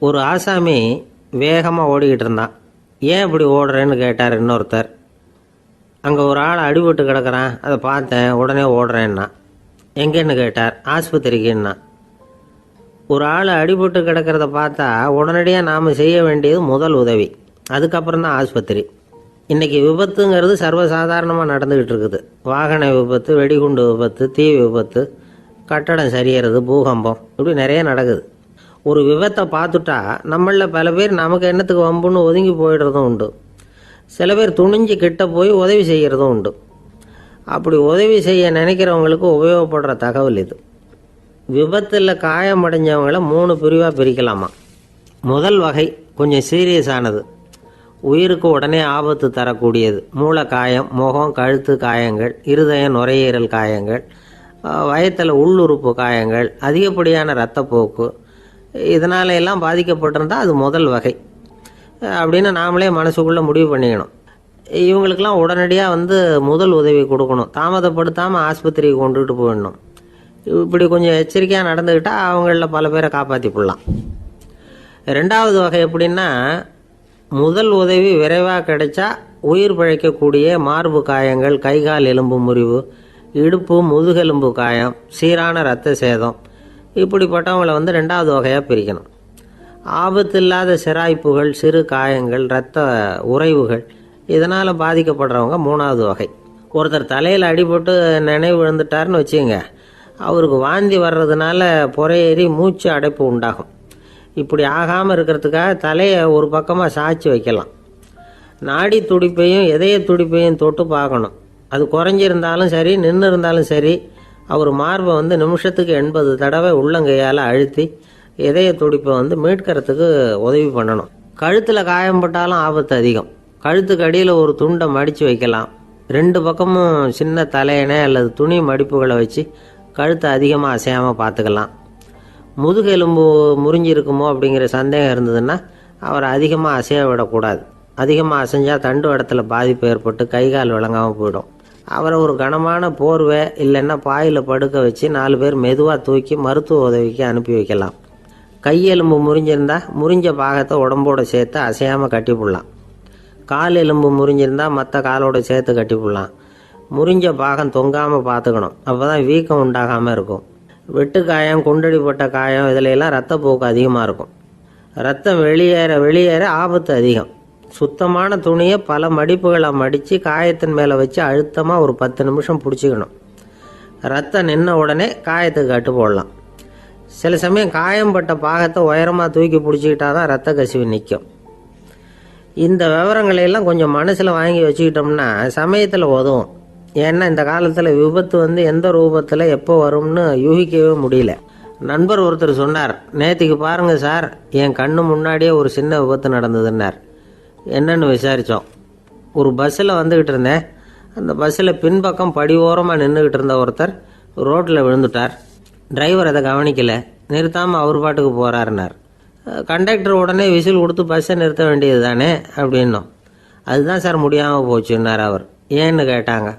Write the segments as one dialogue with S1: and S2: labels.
S1: ஒரு ஆசாமி வேகமாக ஓடிக்கிட்டு இருந்தான். ஏன் இப்படி ஓடுறேன்னு கேட்டார் இன்னொருத்தர். அங்கே ஒரு ஆள் அடிபட்டு கிடக்கிறான், அதை பார்த்தேன், உடனே ஓடுறேன்னா. எங்கேன்னு கேட்டார். ஆஸ்பத்திரிக்குன்னா. ஒரு ஆள் அடிபட்டு கிடக்கிறத பார்த்தா உடனடியாக நாம் செய்ய வேண்டியது முதல் உதவி, அதுக்கப்புறம் தான் ஆஸ்பத்திரி. இன்றைக்கி விபத்துங்கிறது சர்வசாதாரணமாக நடந்துக்கிட்டு இருக்குது. வாகன விபத்து, வெடிகுண்டு விபத்து, தீ விபத்து, கட்டடம் சரியறது, பூகம்பம், இப்படி நிறைய நடக்குது. ஒரு விபத்தை பார்த்துட்டா நம்மளில் பல பேர் நமக்கு என்னத்துக்கு வம்புன்னு ஒதுங்கி போயிடுறதும் உண்டு. சில பேர் துணிஞ்சு கிட்ட போய் உதவி செய்கிறதும் உண்டு. அப்படி உதவி செய்ய நினைக்கிறவங்களுக்கு உபயோகப்படுற தகவல் இது. விபத்தில் காயமடைஞ்சவங்களை 3 பிரிவாக பிரிக்கலாமா. முதல் வகை கொஞ்சம் சீரியஸானது, உயிருக்கு உடனே ஆபத்து தரக்கூடியது. மூளை காயம், முகம், கழுத்து காயங்கள், இருதயம், நுரையீரல் காயங்கள், வயத்தில் உள்ளுறுப்பு காயங்கள், அதிகப்படியான இரத்தப்போக்கு, இதனால எல்லாம் பாதிக்கப்பட்டிருந்தால் அது முதல் வகை அப்படின்னு நாமளே மனசுக்குள்ளே முடிவு பண்ணிக்கணும். இவங்களுக்கெல்லாம் உடனடியாக முதல் உதவி கொடுக்கணும். தாமதப்படுத்தாமல் ஆஸ்பத்திரிக்கு கொண்டுகிட்டு போயிடணும். இப்படி கொஞ்சம் எச்சரிக்கையாக நடந்துக்கிட்டால் அவங்களில் பல பேரை காப்பாற்றி போடலாம். 2வது வகை எப்படின்னா, முதல் உதவி விரைவாக கிடைச்சா உயிர் பிழைக்கக்கூடிய மார்பு காயங்கள், கைகால் எலும்பு முறிவு, இடுப்பு முதுகெலும்பு காயம், சீரான இரத்த சேதம், இப்படிப்பட்டவங்களை 2வது வகையாக பிரிக்கணும். ஆபத்து இல்லாத சிராய்ப்புகள், சிறு காயங்கள், இரத்த உறைவுகள், இதனால் பாதிக்கப்படுறவங்க 3வது வகை. ஒருத்தர் தலையில் அடிபட்டு நினைவு விழுந்துட்டார்னு வச்சுங்க, அவருக்கு வாந்தி வர்றதுனால புறையேறி மூச்சு அடைப்பு உண்டாகும். இப்படி ஆகாமல் இருக்கிறதுக்காக தலையை ஒரு பக்கமாக சாய்ச்சி வைக்கலாம். நாடி துடிப்பையும் இதய துடிப்பையும் தொட்டு பார்க்கணும். அது குறைஞ்சிருந்தாலும் சரி, நின்று இருந்தாலும் சரி, அவர் மார்பை நிமிஷத்துக்கு 80 தடவை உள்ளங்கையால் அழுத்தி இதய துடிப்பை மீட்கிறதுக்கு உதவி பண்ணணும். கழுத்தில் காயம்பட்டாலும் ஆபத்து அதிகம். கழுத்துக்கு அடியில் ஒரு துண்டை மடித்து வைக்கலாம். 2 பக்கமும் சின்ன தலையணை அல்லது துணி மடிப்புகளை வச்சு கழுத்தை அதிகமாக அசையாமல் பார்த்துக்கலாம். முதுகெலும்பு முறிஞ்சிருக்குமோ அப்படிங்கிற சந்தேகம் இருந்ததுன்னா அவரை அதிகமாக அசைய விடக்கூடாது. அதிகமாக அசைஞ்சால் தண்டு இடத்துல பாதிப்பு ஏற்பட்டு கைகால் விளங்காமல் போயிடும். அவரை ஒரு கனமான போர்வை இல்லைன்னா பாயில் படுக்க வச்சு 4 பேர் மெதுவாக தூக்கி மருத்துவ உதவிக்கு அனுப்பி வைக்கலாம். கையெலும்பு முறிஞ்சிருந்தால் முறிஞ்ச பாகத்தை உடம்போடு சேர்த்து அசையாமல் கட்டி போடலாம். கால் எலும்பு முறிஞ்சிருந்தால் மற்ற காலோடு சேர்த்து கட்டி போடலாம். முறிஞ்ச பாகம் தொங்காமல் பார்த்துக்கணும், அப்போ தான் வீக்கம் உண்டாகாமல் இருக்கும். வெட்டு காயம், குண்டடிப்பட்ட காயம், இதிலெல்லாம் இரத்தப்போக்கு அதிகமாக இருக்கும். ரத்தம் வெளியேற ஆபத்து அதிகம். சுத்தமான துணியை பல மடிப்புகளை மடித்து காயத்தின் மேலே வச்சு அழுத்தமாக ஒரு 10 நிமிஷம் பிடிச்சிக்கணும். ரத்தம் நின்ன உடனே காயத்துக்கு கட்டு போடலாம். சில சமயம் காயம்பட்ட பாகத்தை உயரமாக தூக்கி பிடிச்சிக்கிட்டா தான் ரத்த கசிவு நிற்கும். இந்த விவரங்களையெல்லாம் கொஞ்சம் மனசில் வாங்கி வச்சுக்கிட்டோம்னா சமயத்தில் உதவும். ஏன்னா இந்த காலத்தில் விபத்து எந்த ரூபத்தில் எப்போ வரும்னு யூகிக்கவே முடியல. நண்பர் ஒருத்தர் சொன்னார், நேற்றுக்கு பாருங்கள் சார், என் கண்ணு முன்னாடியே ஒரு சின்ன விபத்து நடந்ததுன்னார். என்னன்னு விசாரித்தோம். ஒரு பஸ்ஸில் வந்துக்கிட்டு இருந்தேன். அந்த பஸ்ஸில் பின்பக்கம் படி ஓரமாக நின்றுக்கிட்டு இருந்த ஒருத்தர் ரோட்டில் விழுந்துட்டார். டிரைவர் அதை கவனிக்கலை, நிறுத்தாமல் அவர் பாட்டுக்கு போகிறாருனார். கண்டக்டர் உடனே விசில் கொடுத்து பஸ்ஸை நிறுத்த வேண்டியது தானே அப்படின்னோம். அதுதான் சார் முடியாமல் போச்சுன்னார் அவர். ஏன்னு கேட்டாங்க.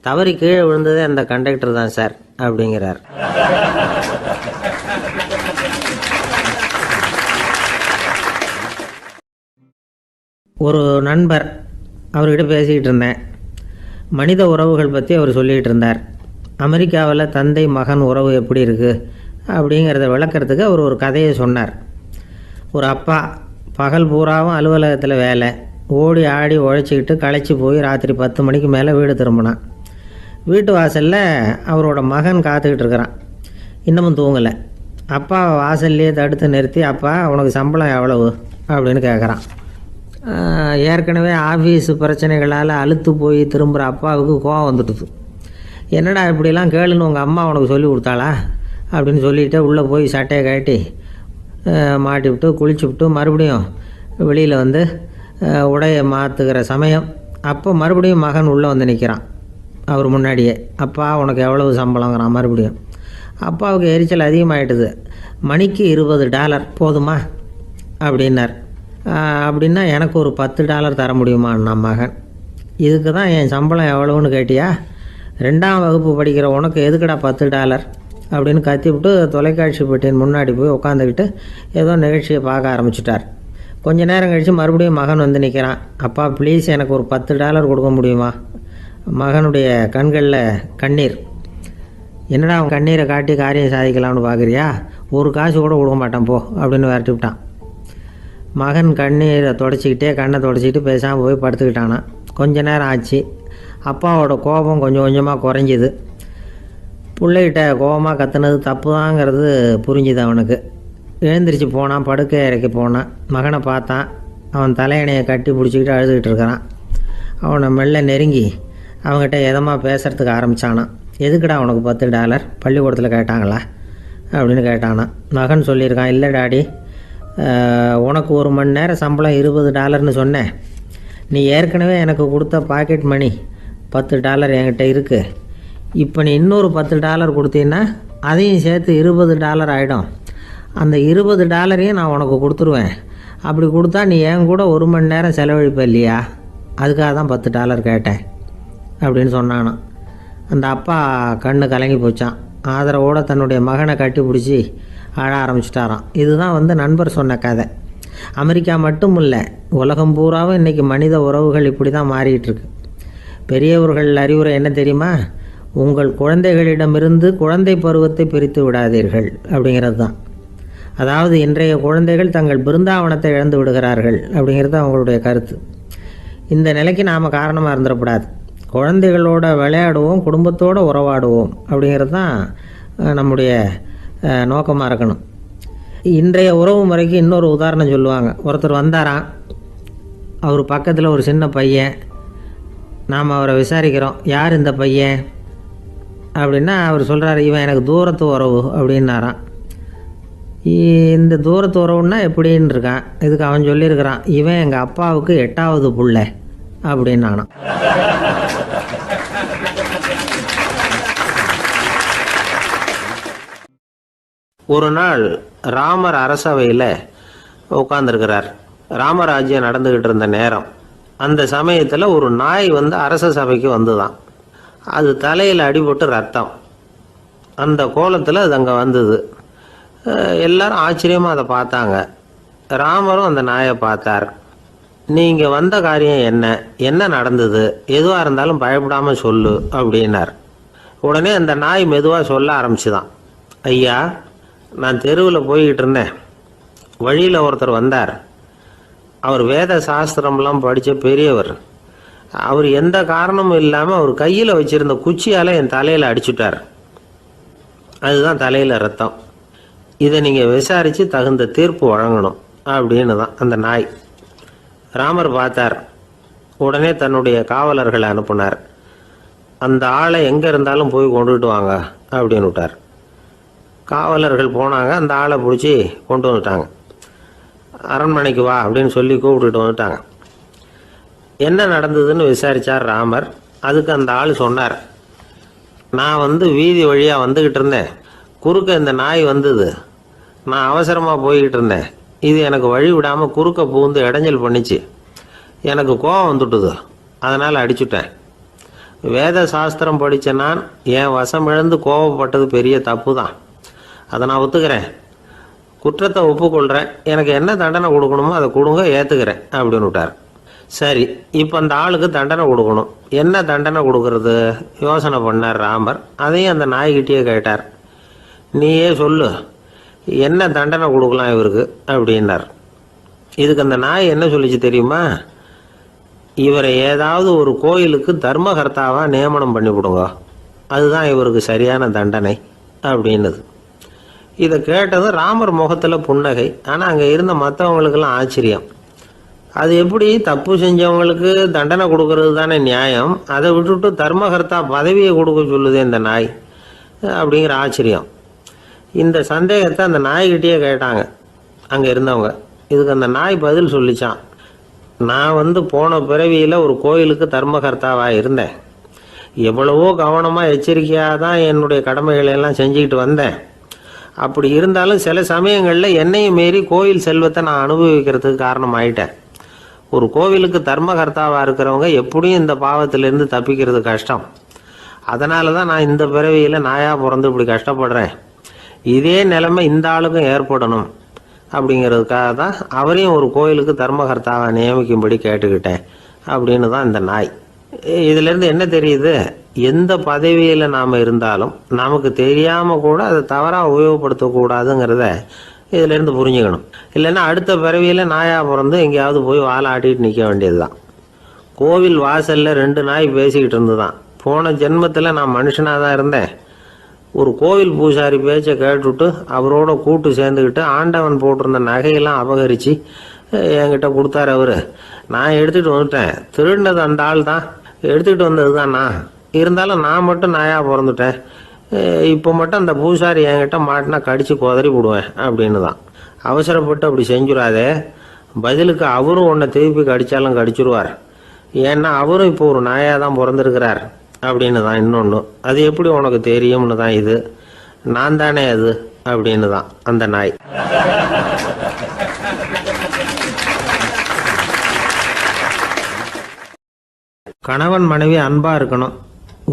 S1: தவறி கீழே விழுந்ததே அந்த கண்டக்டர் தான் சார் அப்படிங்கிறார். ஒரு நண்பர், அவர்கிட்ட பேசிக்கிட்டு இருந்தேன். மனித உறவுகள் பற்றி அவர் சொல்லிகிட்டு இருந்தார். அமெரிக்காவில் தந்தை மகன் உறவு எப்படி இருக்குது அப்படிங்கிறத விளக்கிறதுக்கு அவர் ஒரு கதையை சொன்னார். ஒரு அப்பா பகல் பூராவும் அலுவலகத்தில் வேலை, ஓடி ஆடி உழைச்சிக்கிட்டு களைச்சி போய் ராத்திரி 10 மணிக்கு மேலே வீடு திரும்பினான். வீட்டு வாசலில் அவரோட மகன் காத்துக்கிட்டு இருக்கிறான். இன்னமும் தூங்கலை. அப்பா வாசல்லையே தடுத்து நிறுத்தி, அப்பா உனக்கு சம்பளம் எவ்வளவு அப்படின்னு கேட்குறான். ஏற்கனவே ஆஃபீஸு பிரச்சனைகளால் அழுத்து போய் திரும்புகிற அப்பாவுக்கு கோவம் வந்துடுது. என்னடா இப்படிலாம் கேளுன்னு உங்கள் அம்மா உனக்கு சொல்லி கொடுத்தாளா அப்படின்னு சொல்லிவிட்டு உள்ளே போய் சட்டையை கட்டி மாட்டி விட்டு குளிச்சு விட்டு மறுபடியும் வெளியில் உடையை மாற்றுகிற சமயம் அப்போ மறுபடியும் மகன் உள்ளே நிற்கிறான் அவர் முன்னாடியே. அப்பா உனக்கு எவ்வளவு சம்பளங்கிறான் மறுபடியும். அப்பாவுக்கு எரிச்சல் அதிகமாகிட்டுது. மணிக்கு $20 போதுமா அப்படின்னார். அப்படின்னா எனக்கு ஒரு $10 தர முடியுமா நான் மகன். இதுக்கு தான் என் சம்பளம் எவ்வளோன்னு கேட்டியா 2ஆம் வகுப்பு படிக்கிற உனக்கு எதுக்குடா $10 அப்படின்னு கத்திவிட்டு தொலைக்காட்சி பெட்டியின் முன்னாடி போய் உட்காந்துக்கிட்டு ஏதோ நிகழ்ச்சியை பார்க்க ஆரம்பிச்சிட்டார். கொஞ்ச நேரம் கழித்து மறுபடியும் மகன் வந்து நிற்கிறான். அப்பா ப்ளீஸ் எனக்கு ஒரு $10 கொடுக்க முடியுமா? மகனுடைய கண்களில் கண்ணீர். என்னடா அவன் கண்ணீரை காட்டி காரியம் சாதிக்கலாம்னு பார்க்குறியா? ஒரு காசு கூட கொடுக்க மாட்டான் போ அப்படின்னு விரட்டி விட்டான். மகன் கண்ணீரை தொடச்சிக்கிட்டே கண்ணை தொடச்சிக்கிட்டு பேசாமல் போய் படுத்துக்கிட்டானா. கொஞ்ச நேரம் ஆச்சு. அப்பாவோட கோபம் கொஞ்சம் கொஞ்சமாக குறைஞ்சிது. பிள்ளைகிட்ட கோபமாக கத்துனது தப்பு தாங்கிறது புரிஞ்சுது அவனுக்கு. எழுந்திரிச்சு போனான், படுக்கை இறக்கி போனான். மகனை பார்த்தான். அவன் தலையணையை கட்டி பிடிச்சிக்கிட்டு அழுதுகிட்டு இருக்கிறான். அவனை மெல்ல நெருங்கி அவங்ககிட்ட எதமாக பேசுகிறதுக்கு ஆரம்பித்தானான். எதுக்குடா உனக்கு $10 பள்ளிக்கூடத்தில் கேட்டாங்களா அப்படின்னு கேட்டானான். மகன் சொல்லியிருக்கான், இல்லை டாடி, உனக்கு 1 மணி நேரம் சம்பளம் $20ன்னு சொன்னேன். நீ ஏற்கனவே எனக்கு கொடுத்த பாக்கெட் மணி $10 என்கிட்ட இருக்குது. இப்போ நீ இன்னொரு $10 கொடுத்தீங்கன்னா அதையும் சேர்த்து $20 ஆகிடும். அந்த $20 நான் உனக்கு கொடுத்துருவேன். அப்படி கொடுத்தா நீ என் கூட 1 மணி நேரம் செலவழிப்ப இல்லையா? அதுக்காக தான் $10 கேட்டேன் அப்படின்னு சொன்னானான். அந்த அப்பா கண்ணு கலங்கி போச்சான். ஆதரவோடு தன்னுடைய மகனை கட்டி பிடிச்சி அழ ஆரம்பிச்சிட்டாராம். இதுதான் நண்பர் சொன்ன கதை. அமெரிக்கா மட்டும் இல்லை, உலகம் பூராவும் இன்றைக்கி மனித உறவுகள் இப்படி தான் மாறிட்டுருக்கு. பெரியவர்கள் அறிவுரை என்ன தெரியுமா? உங்கள் குழந்தைகளிடமிருந்து குழந்தை பருவத்தை பிரித்து விடாதீர்கள் அப்படிங்கிறது தான். அதாவது இன்றைய குழந்தைகள் தங்கள் பிருந்தாவனத்தை இழந்து விடுகிறார்கள் அப்படிங்கிறது அவங்களுடைய கருத்து. இந்த நிலைக்கு நாம் காரணமாக இருந்துடக்கூடாது. குழந்தைகளோட விளையாடுவோம், குடும்பத்தோடு உறவாடுவோம் அப்படிங்கிறது தான் நம்முடைய நோக்கமாக இருக்கணும். இன்றைய உறவு முறைக்கு இன்னொரு உதாரணம் சொல்லுவாங்க. ஒருத்தர் வந்தாராம். அவர் பக்கத்தில் ஒரு சின்ன பையன். நாம் அவரை விசாரிக்கிறோம், யார் இந்த பையன் அப்படின்னா அவர் சொல்கிறார், இவன் எனக்கு தூரத்து உறவு அப்படின்னாராம். இந்த தூரத்து உறவுன்னா எப்படின்னு இருக்கான். இதுக்கு அவன் சொல்லியிருக்கிறான், இவன் எங்கள் அப்பாவுக்கு 8வது புள்ள அப்படின்னானான். ஒரு நாள் ராமர் அரசவையில் உட்காந்துருக்கிறார். ராமராஜ்யம் நடந்துக்கிட்டு இருந்த நேரம். அந்த சமயத்தில் ஒரு நாய் அரச சபைக்கு வந்துதான். அது தலையில் அடிபட்டு ரத்தம். அந்த கோலத்தில் அது அங்கே வந்தது. எல்லாரும் ஆச்சரியமாக அதை பார்த்தாங்க. ராமரும் அந்த நாயை பார்த்தார். நீங்கள் வந்த காரியம் என்ன, என்ன நடந்தது, எதுவாக இருந்தாலும் பயப்படாமல் சொல்லு அப்படின்னார். உடனே அந்த நாய் மெதுவாக சொல்ல ஆரம்பிச்சுதான். ஐயா, நான் தெருவில் போய்கிட்டு இருந்தேன். வழியில் ஒருத்தர் வந்தார். அவர் வேத சாஸ்திரம்லாம் படித்த பெரியவர். அவர் எந்த காரணமும் இல்லாமல் அவர் கையில் வச்சுருந்த குச்சியால் என் தலையில் அடிச்சுட்டார். அதுதான் தலையில் ரத்தம். இதை நீங்கள் விசாரித்து தகுந்த தீர்ப்பு வழங்கணும் அப்படின்னு தான் அந்த நாய். ராமர் பார்த்தார். உடனே தன்னுடைய காவலர்களை அனுப்புனார். அந்த ஆளை எங்கே இருந்தாலும் போய் கொண்டுகிட்டு வாங்க அப்படின்னு விட்டார். காவலர்கள் போனாங்க. அந்த ஆளை பிடிச்சி கொண்டு வந்துட்டாங்க. அரண்மனைக்கு வா அப்படின்னு சொல்லி கூப்பிட்டுட்டு வந்துட்டாங்க. என்ன நடந்ததுன்னு விசாரித்தார் ராமர். அதுக்கு அந்த ஆள் சொன்னார், நான் வீதி வழியாக வந்துக்கிட்டு இருந்தேன். குறுக்க இந்த நாய் வந்தது. நான் அவசரமாக போய்கிட்டு இருந்தேன். இது எனக்கு வழி விடாமல் குறுக்க பூந்து இடைஞ்சல் பண்ணிச்சு. எனக்கு கோபம் வந்துட்டுது. அதனால் அடிச்சுட்டேன். வேத சாஸ்திரம் படித்த நான் என் வசம் இழந்து கோபப்பட்டது பெரிய தப்பு தான். அதை நான் ஒத்துக்கிறேன். குற்றத்தை ஒப்புக்கொள்கிறேன். எனக்கு என்ன தண்டனை கொடுக்கணுமோ அதை கொடுங்க, ஏற்றுக்கிறேன் அப்படின்னு விட்டார். சரி, இப்போ அந்த ஆளுக்கு தண்டனை கொடுக்கணும். என்ன தண்டனை கொடுக்கறது யோசனை பண்ணார் ராமர். அதையும் அந்த நாய்கிட்டே கேட்டார். நீயே சொல்லு, என்ன தண்டனை கொடுக்கலாம் இவருக்கு அப்படின்னார். இதுக்கு அந்த நாய் என்ன சொல்லிச்சு தெரியுமா? இவரை ஏதாவது ஒரு கோயிலுக்கு தர்மகர்த்தாவாக நியமனம் பண்ணி விடுங்க, அதுதான் இவருக்கு சரியான தண்டனை அப்படின்னுது. இதை கேட்டது ராமர் முகத்தில் புன்னகை. ஆனால் அங்கே இருந்த மற்றவங்களுக்கெல்லாம் ஆச்சரியம். அது எப்படி தப்பு செஞ்சவங்களுக்கு தண்டனை கொடுக்கறது தானே நியாயம், அதை விட்டுட்டு தர்மகர்த்தா பதவியை கொடுக்க சொல்லுது இந்த நாய் அப்படிங்கிற ஆச்சரியம். இந்த சந்தேகத்தை அந்த நாய்கிட்டே கேட்டாங்க அங்கே இருந்தவங்க. இதுக்கு அந்த நாய் பதில் சொல்லிச்சான். நான் போன பிறவியில் ஒரு கோயிலுக்கு தர்மகர்த்தாவாக இருந்தேன். எவ்வளவோ கவனமாக எச்சரிக்கையாக தான் என்னுடைய கடமைகளை எல்லாம் செஞ்சுக்கிட்டு வந்தேன். அப்படி இருந்தாலும் சில சமயங்களில் என்னையும் மீறி கோயில் செல்வத்தை நான் அனுபவிக்கிறதுக்கு காரணம் ஆயிட்டேன். ஒரு கோவிலுக்கு தர்மகர்த்தாவாக இருக்கிறவங்க எப்படியும் இந்த பாவத்திலேருந்து தப்பிக்கிறது கஷ்டம். அதனால தான் நான் இந்த பிறவியில் நாயாக பிறந்து இப்படி கஷ்டப்படுறேன். இதே நிலைமை இந்த ஆளுக்கும் ஏற்படணும் அப்படிங்கிறதுக்காக தான் அவரையும் ஒரு கோயிலுக்கு தர்மகர்த்தாவை நியமிக்கும்படி கேட்டுக்கிட்டேன் அப்படின்னு தான் இந்த நாய். இதிலேருந்து என்ன தெரியுது? எந்த பதவியில் நாம் இருந்தாலும் நமக்கு தெரியாமல் கூட அதை தவறாக உபயோகப்படுத்தக்கூடாதுங்கிறத இதிலேருந்து புரிஞ்சுக்கணும். இல்லைன்னா அடுத்த பிறவியில் நாயாக பிறந்து எங்கேயாவது போய் வாழை ஆட்டிகிட்டு நிற்க வேண்டியது தான். கோவில் வாசலில் 2 நாய் பேசிக்கிட்டு இருந்து தான், போன ஜென்மத்தில் நான் மனுஷனாக தான் இருந்தேன், ஒரு கோவில் பூசாரி பேச்சை கேட்டுவிட்டு அவரோட கூட்டு சேர்ந்துக்கிட்டு ஆண்டவன் போட்டிருந்த நகையெல்லாம் அபகரித்து என்கிட்ட கொடுத்தாரு அவர். நான் எடுத்துகிட்டு வந்துட்டேன். திருடினது அந்த ஆள் தான், எடுத்துக்கிட்டு வந்தது தான் நான். இருந்தாலும் நான் மட்டும் நாயாக பிறந்துட்டேன். இப்போ மட்டும் அந்த பூசாரி என்கிட்ட மாட்டினா கடித்து குதறி விடுவேன் அப்படின்னு தான். அவசரப்பட்டு அப்படி செஞ்சுடாதே. பதிலுக்கு அவரும் உன்னை திருப்பி கடித்தாலும் கடிச்சிருவார். ஏன்னா அவரும் இப்போ ஒரு நாயாக தான் பிறந்திருக்கிறார் அப்படின்னு தான் இன்னொன்று. அது எப்படி உனக்கு தெரியும்னு தான் இது. நான் தானே அது அப்படின்னு தான் அந்த நாய். கணவன் மனைவி அன்பாக இருக்கணும்,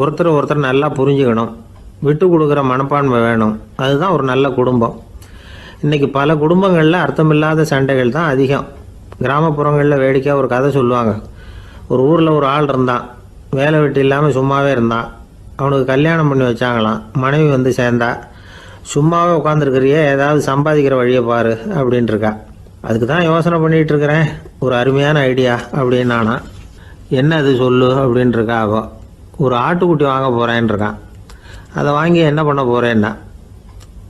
S1: ஒருத்தர் நல்லா புரிஞ்சுக்கணும், விட்டு கொடுக்குற மனப்பான்மை வேணும். அதுதான் ஒரு நல்ல குடும்பம். இன்றைக்கி பல குடும்பங்களில் அர்த்தமில்லாத சண்டைகள் தான் அதிகம். கிராமப்புறங்களில் வேடிக்கையாக ஒரு கதை சொல்லுவாங்க. ஒரு ஊரில் ஒரு ஆள் இருந்தான், வேலை வெட்டி இல்லாமல் சும்மாவே இருந்தான். அவனுக்கு கல்யாணம் பண்ணி வச்சாங்களாம். மனைவி வந்து சேர்ந்தா. சும்மாவே உட்காந்துருக்கிறியே, ஏதாவது சம்பாதிக்கிற வழியை பாரு அப்படின்ட்டு இருக்கா. அதுக்கு தான் யோசனை பண்ணிகிட்டு இருக்கிறேன், ஒரு அருமையான ஐடியா அப்படின்னு நானா. என்ன அது சொல்லு அப்படின்ட்டுருக்கா. அவள் ஒரு ஆட்டுக்குட்டி வாங்க போகிறேன்னு இருக்கான். அதை வாங்கி என்ன பண்ண போகிறேன்னா,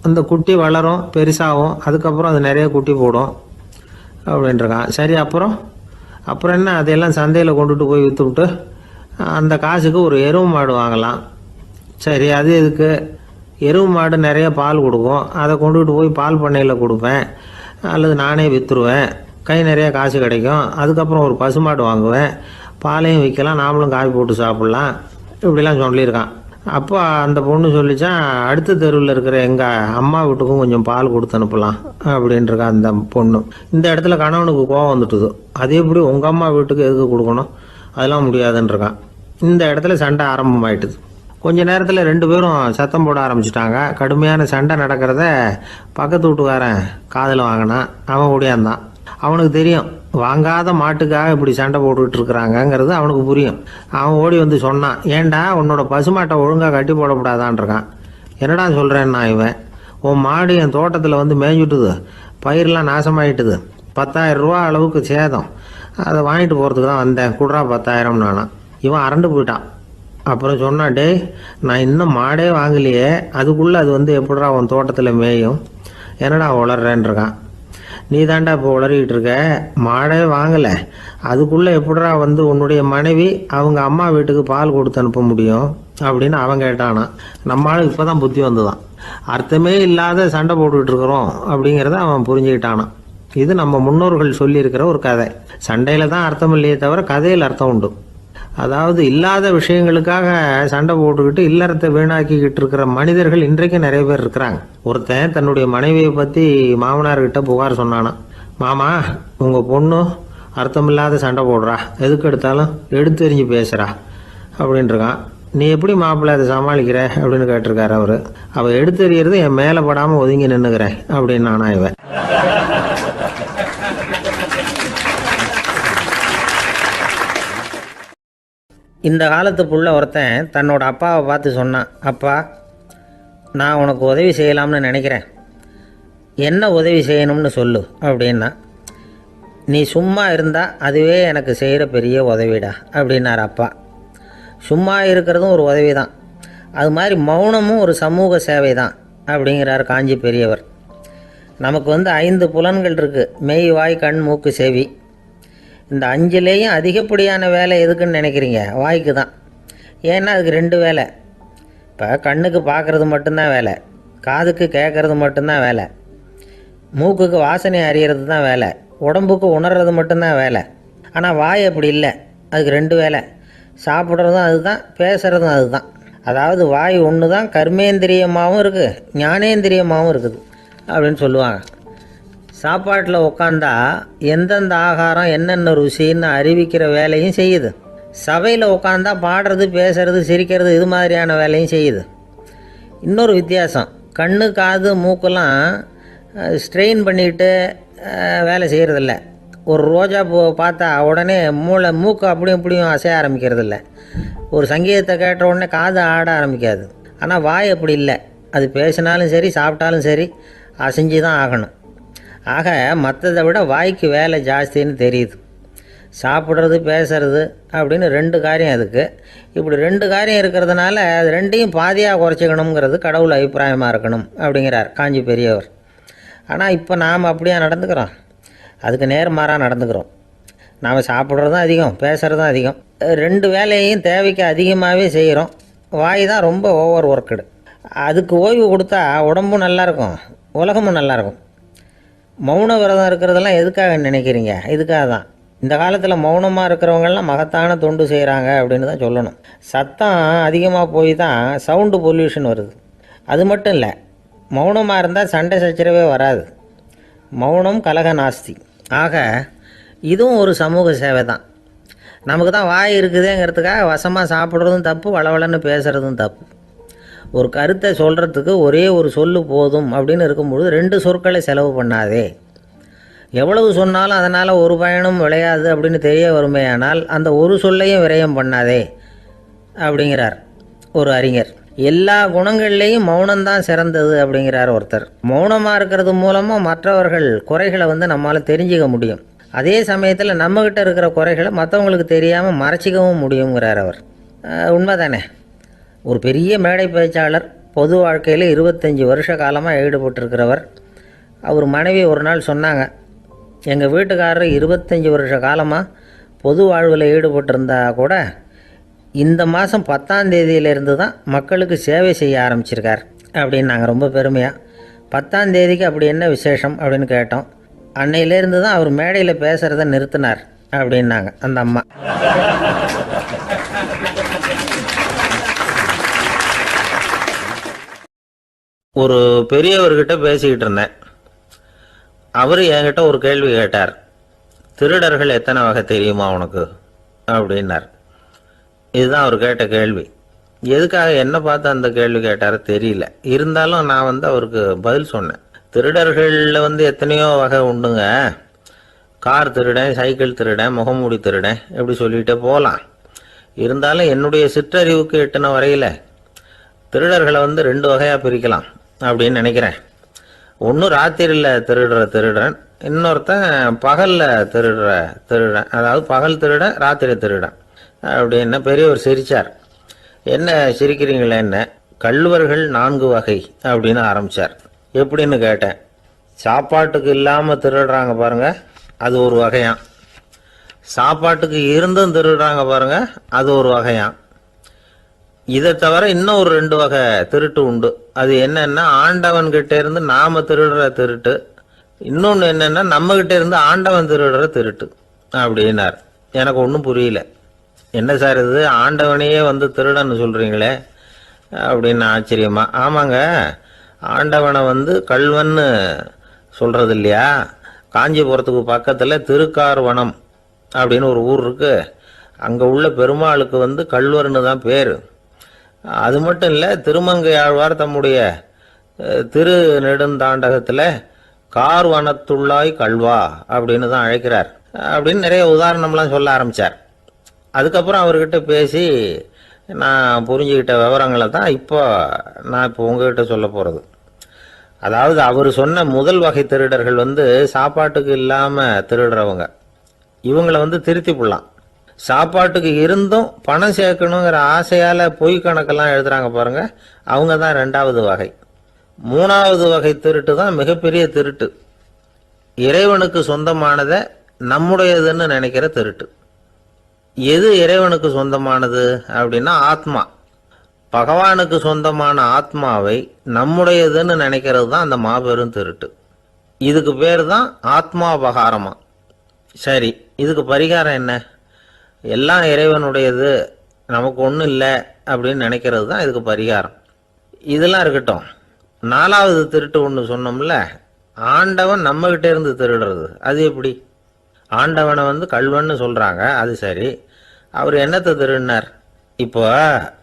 S1: அந்த குட்டி வளரும், பெருசாகும், அதுக்கப்புறம் அது நிறைய குட்டி போடும் அப்படின்ட்டுருக்கான். சரி, அப்புறம் என்ன, அதையெல்லாம் சந்தையில் கொண்டுட்டு போய் விற்றுவிட்டு அந்த காசுக்கு ஒரு எருவு மாடு வாங்கலாம். சரி, அது எதுக்கு? எருவு மாடு நிறைய பால் கொடுக்கும், அதை கொண்டுகிட்டு போய் பால் பண்ணையில் கொடுப்பேன், அல்லது நானே விற்றுருவேன், கை நிறைய காசு கிடைக்கும். அதுக்கப்புறம் ஒரு பசுமாடு வாங்குவேன், பாலையும் விற்கலாம், நாமளும் காய் போட்டு சாப்பிட்லாம், இப்படிலாம் சொல்லியிருக்கான். அப்போ அந்த பொண்ணு சொல்லிச்சான், அடுத்த தெருவில் இருக்கிற எங்கள் அம்மா வீட்டுக்கும் கொஞ்சம் பால் கொடுத்து அனுப்பலாம் அப்படின்ட்டுருக்கா அந்த பொண்ணு. இந்த இடத்துல கணவனுக்கு கோவம் வந்துட்டுது. அது எப்படி உங்கள் அம்மா வீட்டுக்கு எதுக்கு கொடுக்கணும், அதெல்லாம் முடியாதுன்றிருக்கான். இந்த இடத்துல சண்டை ஆரம்பமாயிட்டுது. கொஞ்ச நேரத்தில் 2 பேரும் சத்தம் போட ஆரம்பிச்சிட்டாங்க. கடுமையான சண்டை நடக்கிறத பக்கத்து வீட்டுக்காரன் காதில் வாங்கினான். அவன் ஓடியாந்தான். அவனுக்கு தெரியும், வாங்காத மாட்டுக்காக இப்படி சண்டை போட்டுக்கிட்டு இருக்கிறாங்கங்கிறது அவனுக்கு புரியும். அவன் ஓடி வந்து சொன்னான், ஏண்டா உன்னோட பசுமாட்டை ஒழுங்காக கட்டி போடக்கூடாதான்ருக்கான். என்னடா சொல்கிறேன்னா இவன், உன் மாடு என் தோட்டத்தில் வந்து மேய்ஞ்சுட்டுது, பயிரெலாம் நாசமாயிட்டுது, 10,000 ரூபா அளவுக்கு சேதம், அதை வாங்கிட்டு போகிறதுக்கு தான் வந்தேன், குடுறா 10,000 நானா. இவன் அரண்டு போயிட்டான். அப்புறம் சொன்னான், டேய் நான் இன்னும் மாடே வாங்கலையே, அதுக்குள்ளே அது வந்து எப்படிடா உன் தோட்டத்தில் மேயும், என்னடா உளர்றேன்ருக்கான். நீ தாண்டா இப்போ உளறிக்கிட்டு இருக்க, மாடே வாங்கலை, அதுக்குள்ளே எப்படிடா வந்து உன்னுடைய மனைவி அவங்க அம்மா வீட்டுக்கு பால் கொடுத்து அனுப்ப முடியும் அப்படின்னு அவன் கேட்டானா. நம்மளால இப்போ தான் புத்தி வந்துதான், அர்த்தமே இல்லாத சண்டை போட்டுக்கிட்டு இருக்கிறோம் அப்படிங்கிறத அவன் புரிஞ்சுக்கிட்டானான். இது நம்ம முன்னோர்கள் சொல்லியிருக்கிற ஒரு கதை. சண்டையில் தான் அர்த்தம் இல்லையே தவிர கதையில் அர்த்தம் உண்டு. அதாவது இல்லாத விஷயங்களுக்காக சண்டை போட்டுக்கிட்டு இல்லறத்தை வீணாக்கிக்கிட்டு இருக்கிற மனிதர்கள் இன்றைக்கும் நிறைய பேர் இருக்கிறாங்க. ஒருத்தன் தன்னுடைய மனைவியை பற்றி மாமனார்கிட்ட புகார் சொன்னானா, மாமா உங்கள் பொண்ணு அர்த்தமில்லாத சண்டை போடுறா, எதுக்கு எடுத்தாலும் எடுத்தெறிஞ்சு பேசுகிறா அப்படின்ட்டுருக்கான். நீ எப்படி மாப்பிள்ளை அதை சமாளிக்கிற அப்படின்னு கேட்டிருக்காரு அவர். அவள் எடுத்தெறிகிறது என் மேலே படாமல் ஒதுங்கி நின்றுக்கிறேன் அப்படின்னு நானா இவன். இந்த காலத்து புள்ள ஒருத்தன் தன்னோட அப்பாவை பார்த்து சொன்னான், அப்பா நான் உனக்கு உதவி செய்யலாம்னு நினைக்கிறேன், என்ன உதவி செய்யணும்னு சொல்லு அப்படின்னா. நீ சும்மா இருந்தால் அதுவே எனக்கு செய்கிற பெரிய உதவிடா அப்படின்னார் அப்பா. சும்மா இருக்கிறதும் ஒரு உதவி தான், அது மாதிரி மௌனமும் ஒரு சமூக சேவை தான் அப்படிங்கிறார் காஞ்சி பெரியவர். நமக்கு 5 புலன்கள் இருக்குது, மெய் வாய் கண் மூக்கு செவி. இந்த 5லேயும் அதிகப்படியான வேலை எதுக்குன்னு நினைக்கிறீங்க? வாய்க்கு தான். ஏன்னா அதுக்கு 2 வேலை. இப்போ கண்ணுக்கு பார்க்குறது மட்டும்தான் வேலை, காதுக்கு கேட்குறது மட்டும்தான் வேலை, மூக்குக்கு வாசனை அறியறது தான் வேலை, உடம்புக்கு உணர்றது மட்டும்தான் வேலை. ஆனால் வாய் அப்படி இல்லை, அதுக்கு 2 வேலை, சாப்பிட்றதும் அதுதான், பேசுகிறதும் அதுதான். அதாவது வாய் ஒன்று தான் கர்மேந்திரியமாகவும் இருக்குது, ஞானேந்திரியமாகவும் இருக்குது அப்படின்னு சொல்லுவாங்க. சாப்பாட்டில் உட்காந்தா எந்தெந்த ஆகாரம் என்னென்ன ருசின்னு அறிவிக்கிற வேலையும் செய்யுது. சபையில் உட்காந்தா பாடுறது, பேசுறது, சிரிக்கிறது இது மாதிரியான வேலையும் செய்யுது. இன்னொரு வித்தியாசம், கண்ணு, காது, மூக்கெல்லாம் ஸ்ட்ரெயின் பண்ணிக்கிட்டு வேலை செய்கிறதில்ல. ஒரு ரோஜா பூ பார்த்தா உடனே மூக்கு அப்படியும் இப்படியும் அசைய ஆரம்பிக்கிறதில்ல. ஒரு சங்கீதத்தை கேட்ட உடனே காது ஆட ஆரம்பிக்காது. ஆனால் வாய் அப்படி இல்லை. அது பேசினாலும் சரி, சாப்பிட்டாலும் சரி, அசைஞ்சு தான் ஆகணும். ஆக மற்றதை விட வாய்க்கு வேலை ஜாஸ்தின்னு தெரியுது. சாப்பிட்றது, பேசுறது அப்படின்னு 2 காரியம் அதுக்கு. இப்படி 2 காரியம் இருக்கிறதுனால அது ரெண்டையும் பாதியாக குறைச்சிக்கணுங்கிறது கடவுள் அபிப்பிராயமாக இருக்கணும் அப்படிங்கிறார் காஞ்சி பெரியவர். ஆனால் இப்போ நாம் அப்படியே நடந்துக்கிறோம், அதுக்கு நேர்மாறாக நடந்துக்கிறோம். நாம் சாப்பிட்றதும் அதிகம், பேசுகிறதும் அதிகம். 2 வேலையையும் தேவைக்கு அதிகமாகவே செய்கிறோம். வாய் தான் ரொம்ப ஓவர் ஒர்க்குடு. அதுக்கு ஓய்வு கொடுத்தா உடம்பும் நல்லாயிருக்கும், உலகமும் நல்லாயிருக்கும். மௌன விரதம் இருக்கிறதெல்லாம் எதுக்காக நினைக்கிறீங்க? இதுக்காக தான். இந்த காலத்தில் மௌனமாக இருக்கிறவங்கெல்லாம் மகத்தான தொண்டு செய்கிறாங்க அப்படின்னு தான் சொல்லணும். சத்தம் அதிகமாக போய் தான் சவுண்டு பொல்யூஷன் வருது. அது மட்டும் இல்லை, மௌனமாக இருந்தால் சண்டை சச்சரவே வராது. மௌனம் கலக நாஸ்தி. ஆக இதுவும் ஒரு சமூக சேவை தான். நமக்கு தான் வாய் இருக்குதுங்கிறதுக்காக வசமாக சாப்பிட்றதும் தப்பு, வளவளன்னு பேசுகிறதும் தப்பு. ஒரு கருத்தை சொல்கிறதுக்கு ஒரே ஒரு சொல்லு போதும் அப்படின்னு இருக்கும்பொழுது 2 சொற்களை செலவு பண்ணாதே. எவ்வளவு சொன்னாலும் அதனால் ஒரு பயனும் விளையாது அப்படின்னு தெரிய வருமே. ஆனால் அந்த ஒரு சொல்லையும் விரயம் பண்ணாதே அப்படிங்கிறார் ஒரு அறிஞர். எல்லா குணங்கள்லேயும் மௌனம்தான் சிறந்தது அப்படிங்கிறார் ஒருத்தர். மௌனமாக இருக்கிறது மூலமாக மற்றவர்கள் குறைகளை நம்மளால் தெரிஞ்சிக்க முடியும். அதே சமயத்தில் நம்மக்கிட்ட இருக்கிற குறைகளை மற்றவங்களுக்கு தெரியாமல் மறைச்சிக்கவும் முடியுங்கிறார் அவர். உண்மை தானே? ஒரு பெரிய மேடை பேச்சாளர், பொது வாழ்க்கையில் 25 வருஷ காலமாக ஈடுபட்டிருக்கிறவர். அவர் மனைவி ஒரு நாள் சொன்னாங்க, எங்கள் வீட்டுக்காரர் 25 வருஷ காலமாக பொது வாழ்வில் ஈடுபட்டிருந்தா கூட இந்த மாதம் 10ஆம் தேதியிலேருந்து தான் மக்களுக்கு சேவை செய்ய ஆரம்பிச்சிருக்கார் அப்படின்னு நாங்கள் ரொம்ப பெருமையாக. 10ஆம் தேதிக்கு அப்படி என்ன விசேஷம் அப்படின்னு கேட்டோம். அன்னையிலேருந்து தான் அவர் மேடையில் பேசுகிறத நிறுத்தினார் அப்படின்னாங்க அந்த அம்மா. ஒரு பெரியவர்கிட்ட பேசிக்கிட்டு இருந்தேன். அவர் என்கிட்ட ஒரு கேள்வி கேட்டார். திருடர்கள் எத்தனை வகை தெரியுமா உனக்கு அப்படின்னார். இதுதான் அவர் கேட்ட கேள்வி. எதுக்காக என்ன பார்த்து அந்த கேள்வி கேட்டார் தெரியல. இருந்தாலும் நான் அவருக்கு பதில் சொன்னேன். திருடர்களில் எத்தனையோ வகை உண்டுங்க. கார் திருடன், சைக்கிள் திருடன், முகமூடி திருடன், எப்படி சொல்லிகிட்டே போகலாம். இருந்தாலும் என்னுடைய சிற்றறிவுக்கு எட்டின வரையில் திருடர்களை 2 வகையாக பிரிக்கலாம் அப்படின்னு நினைக்கிறேன். ஒன்று ராத்திரியில் திருடுற திருடன், இன்னொருத்தன் பகலில் திருடுற திருடன். அதாவது பகல் திருடன், ராத்திரி திருடன் அப்படின்னு பெரியவர் சிரித்தார். என்ன சிரிக்கிறீங்களே? என்ன கள்வர்கள் 4 வகை அப்படின்னு ஆரம்பித்தார். எப்படின்னு கேட்டேன். சாப்பாட்டுக்கு இல்லாமல் திருடுறாங்க பாருங்க, அது ஒரு வகையான். சாப்பாட்டுக்கு இருந்தும் திருடுறாங்க பாருங்க, அது ஒரு வகையான். இதை தவிர இன்னும் ஒரு 2 வகை திருட்டு உண்டு. அது என்னன்னா, ஆண்டவன்கிட்ட இருந்து நாம திருடுற திருட்டு, இன்னொன்று என்னன்னா நம்மகிட்ட இருந்து ஆண்டவன் திருடுற திருட்டு அப்படின்னார். எனக்கு ஒன்றும் புரியல. என்ன சார் இது, ஆண்டவனையே திருடன்னு சொல்றீங்களே அப்படின்னு ஆச்சரியமா. ஆமாங்க, ஆண்டவனை கல்வன்னு சொல்றது இல்லையா? காஞ்சிபுரத்துக்கு பக்கத்தில் திருக்கார்வனம் அப்படின்னு ஒரு ஊர் இருக்கு. அங்கே உள்ள பெருமாளுக்கு கல்வர்னு தான் பேர். அது மட்டும் இல்லை, திருமங்கை ஆழ்வார் தம்முடைய திரு நெடுந்தாண்டகத்தில் கார்வனத்துள்ளாய் கல்வா அப்படின்னு தான் அழைக்கிறார் அப்படின்னு நிறைய உதாரணம்லாம் சொல்ல ஆரம்பித்தார். அதுக்கப்புறம் அவர்கிட்ட பேசி நான் புரிஞ்சுக்கிட்ட விவரங்களை தான் நான் இப்போ உங்ககிட்ட சொல்ல போகிறது. அதாவது அவர் சொன்ன முதல் வகை திருடர்கள் சாப்பாட்டுக்கு இல்லாமல் திருடுறவங்க. இவங்களை திருத்தி போடலாம். சாப்பாட்டுக்கு இருந்தும் பணம் சேர்க்கணுங்கிற ஆசையால் பொய் கணக்கெல்லாம் எழுதுறாங்க பாருங்க, அவங்க தான் 2வது வகை. 3வது வகை திருட்டு தான் மிகப்பெரிய திருட்டு. இறைவனுக்கு சொந்தமானதை நம்முடையதுன்னு நினைக்கிற திருட்டு. எது இறைவனுக்கு சொந்தமானது அப்படின்னா ஆத்மா. பகவானுக்கு சொந்தமான ஆத்மாவை நம்முடையதுன்னு நினைக்கிறது தான் அந்த மாபெரும் திருட்டு. இதுக்கு பேர் தான் ஆத்மாபகாரமா. சரி, இதுக்கு பரிகாரம் என்ன? எல்லாம் இறைவனுடையது, நமக்கு ஒன்றும் இல்லை அப்படின்னு நினைக்கிறது தான் இதுக்கு பரிகாரம். இதெல்லாம் இருக்கட்டும். 4வது திருட்டு ஒன்று சொன்னோம்ல, ஆண்டவன் நம்மகிட்ட இருந்து திருடுறது. அது எப்படி? ஆண்டவனை கல்வன்னு சொல்கிறாங்க, அது சரி.
S2: அவர் என்னத்தை திருடினார்? இப்போ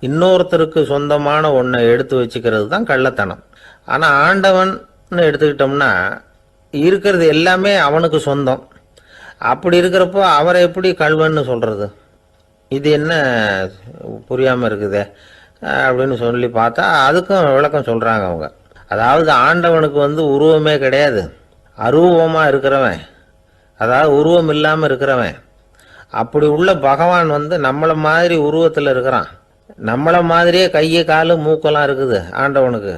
S2: இன்னொருத்தருக்கு சொந்தமான ஒன்றை எடுத்து வச்சுக்கிறது தான் கள்ளத்தனம். ஆனால் ஆண்டவன் எடுத்துக்கிட்டோம்னா இருக்கிறது எல்லாமே அவனுக்கு சொந்தம். அப்படி இருக்கிறப்போ அவரை எப்படி கள்வன்னு சொல்றது? இது என்ன புரியாமல் இருக்குதே அப்படின்னு சொல்லி பார்த்தா அதுக்கும் விளக்கம் சொல்கிறாங்க அவங்க. அதாவது ஆண்டவனுக்கு உருவமே கிடையாது, அரூபமாக இருக்கிறவன், அதாவது உருவம் இல்லாமல் இருக்கிறவன். அப்படி உள்ள பகவான் நம்மளை மாதிரி உருவத்தில் இருக்கிறான். நம்மளை மாதிரியே கையை காலு மூக்கெல்லாம் இருக்குது ஆண்டவனுக்கு.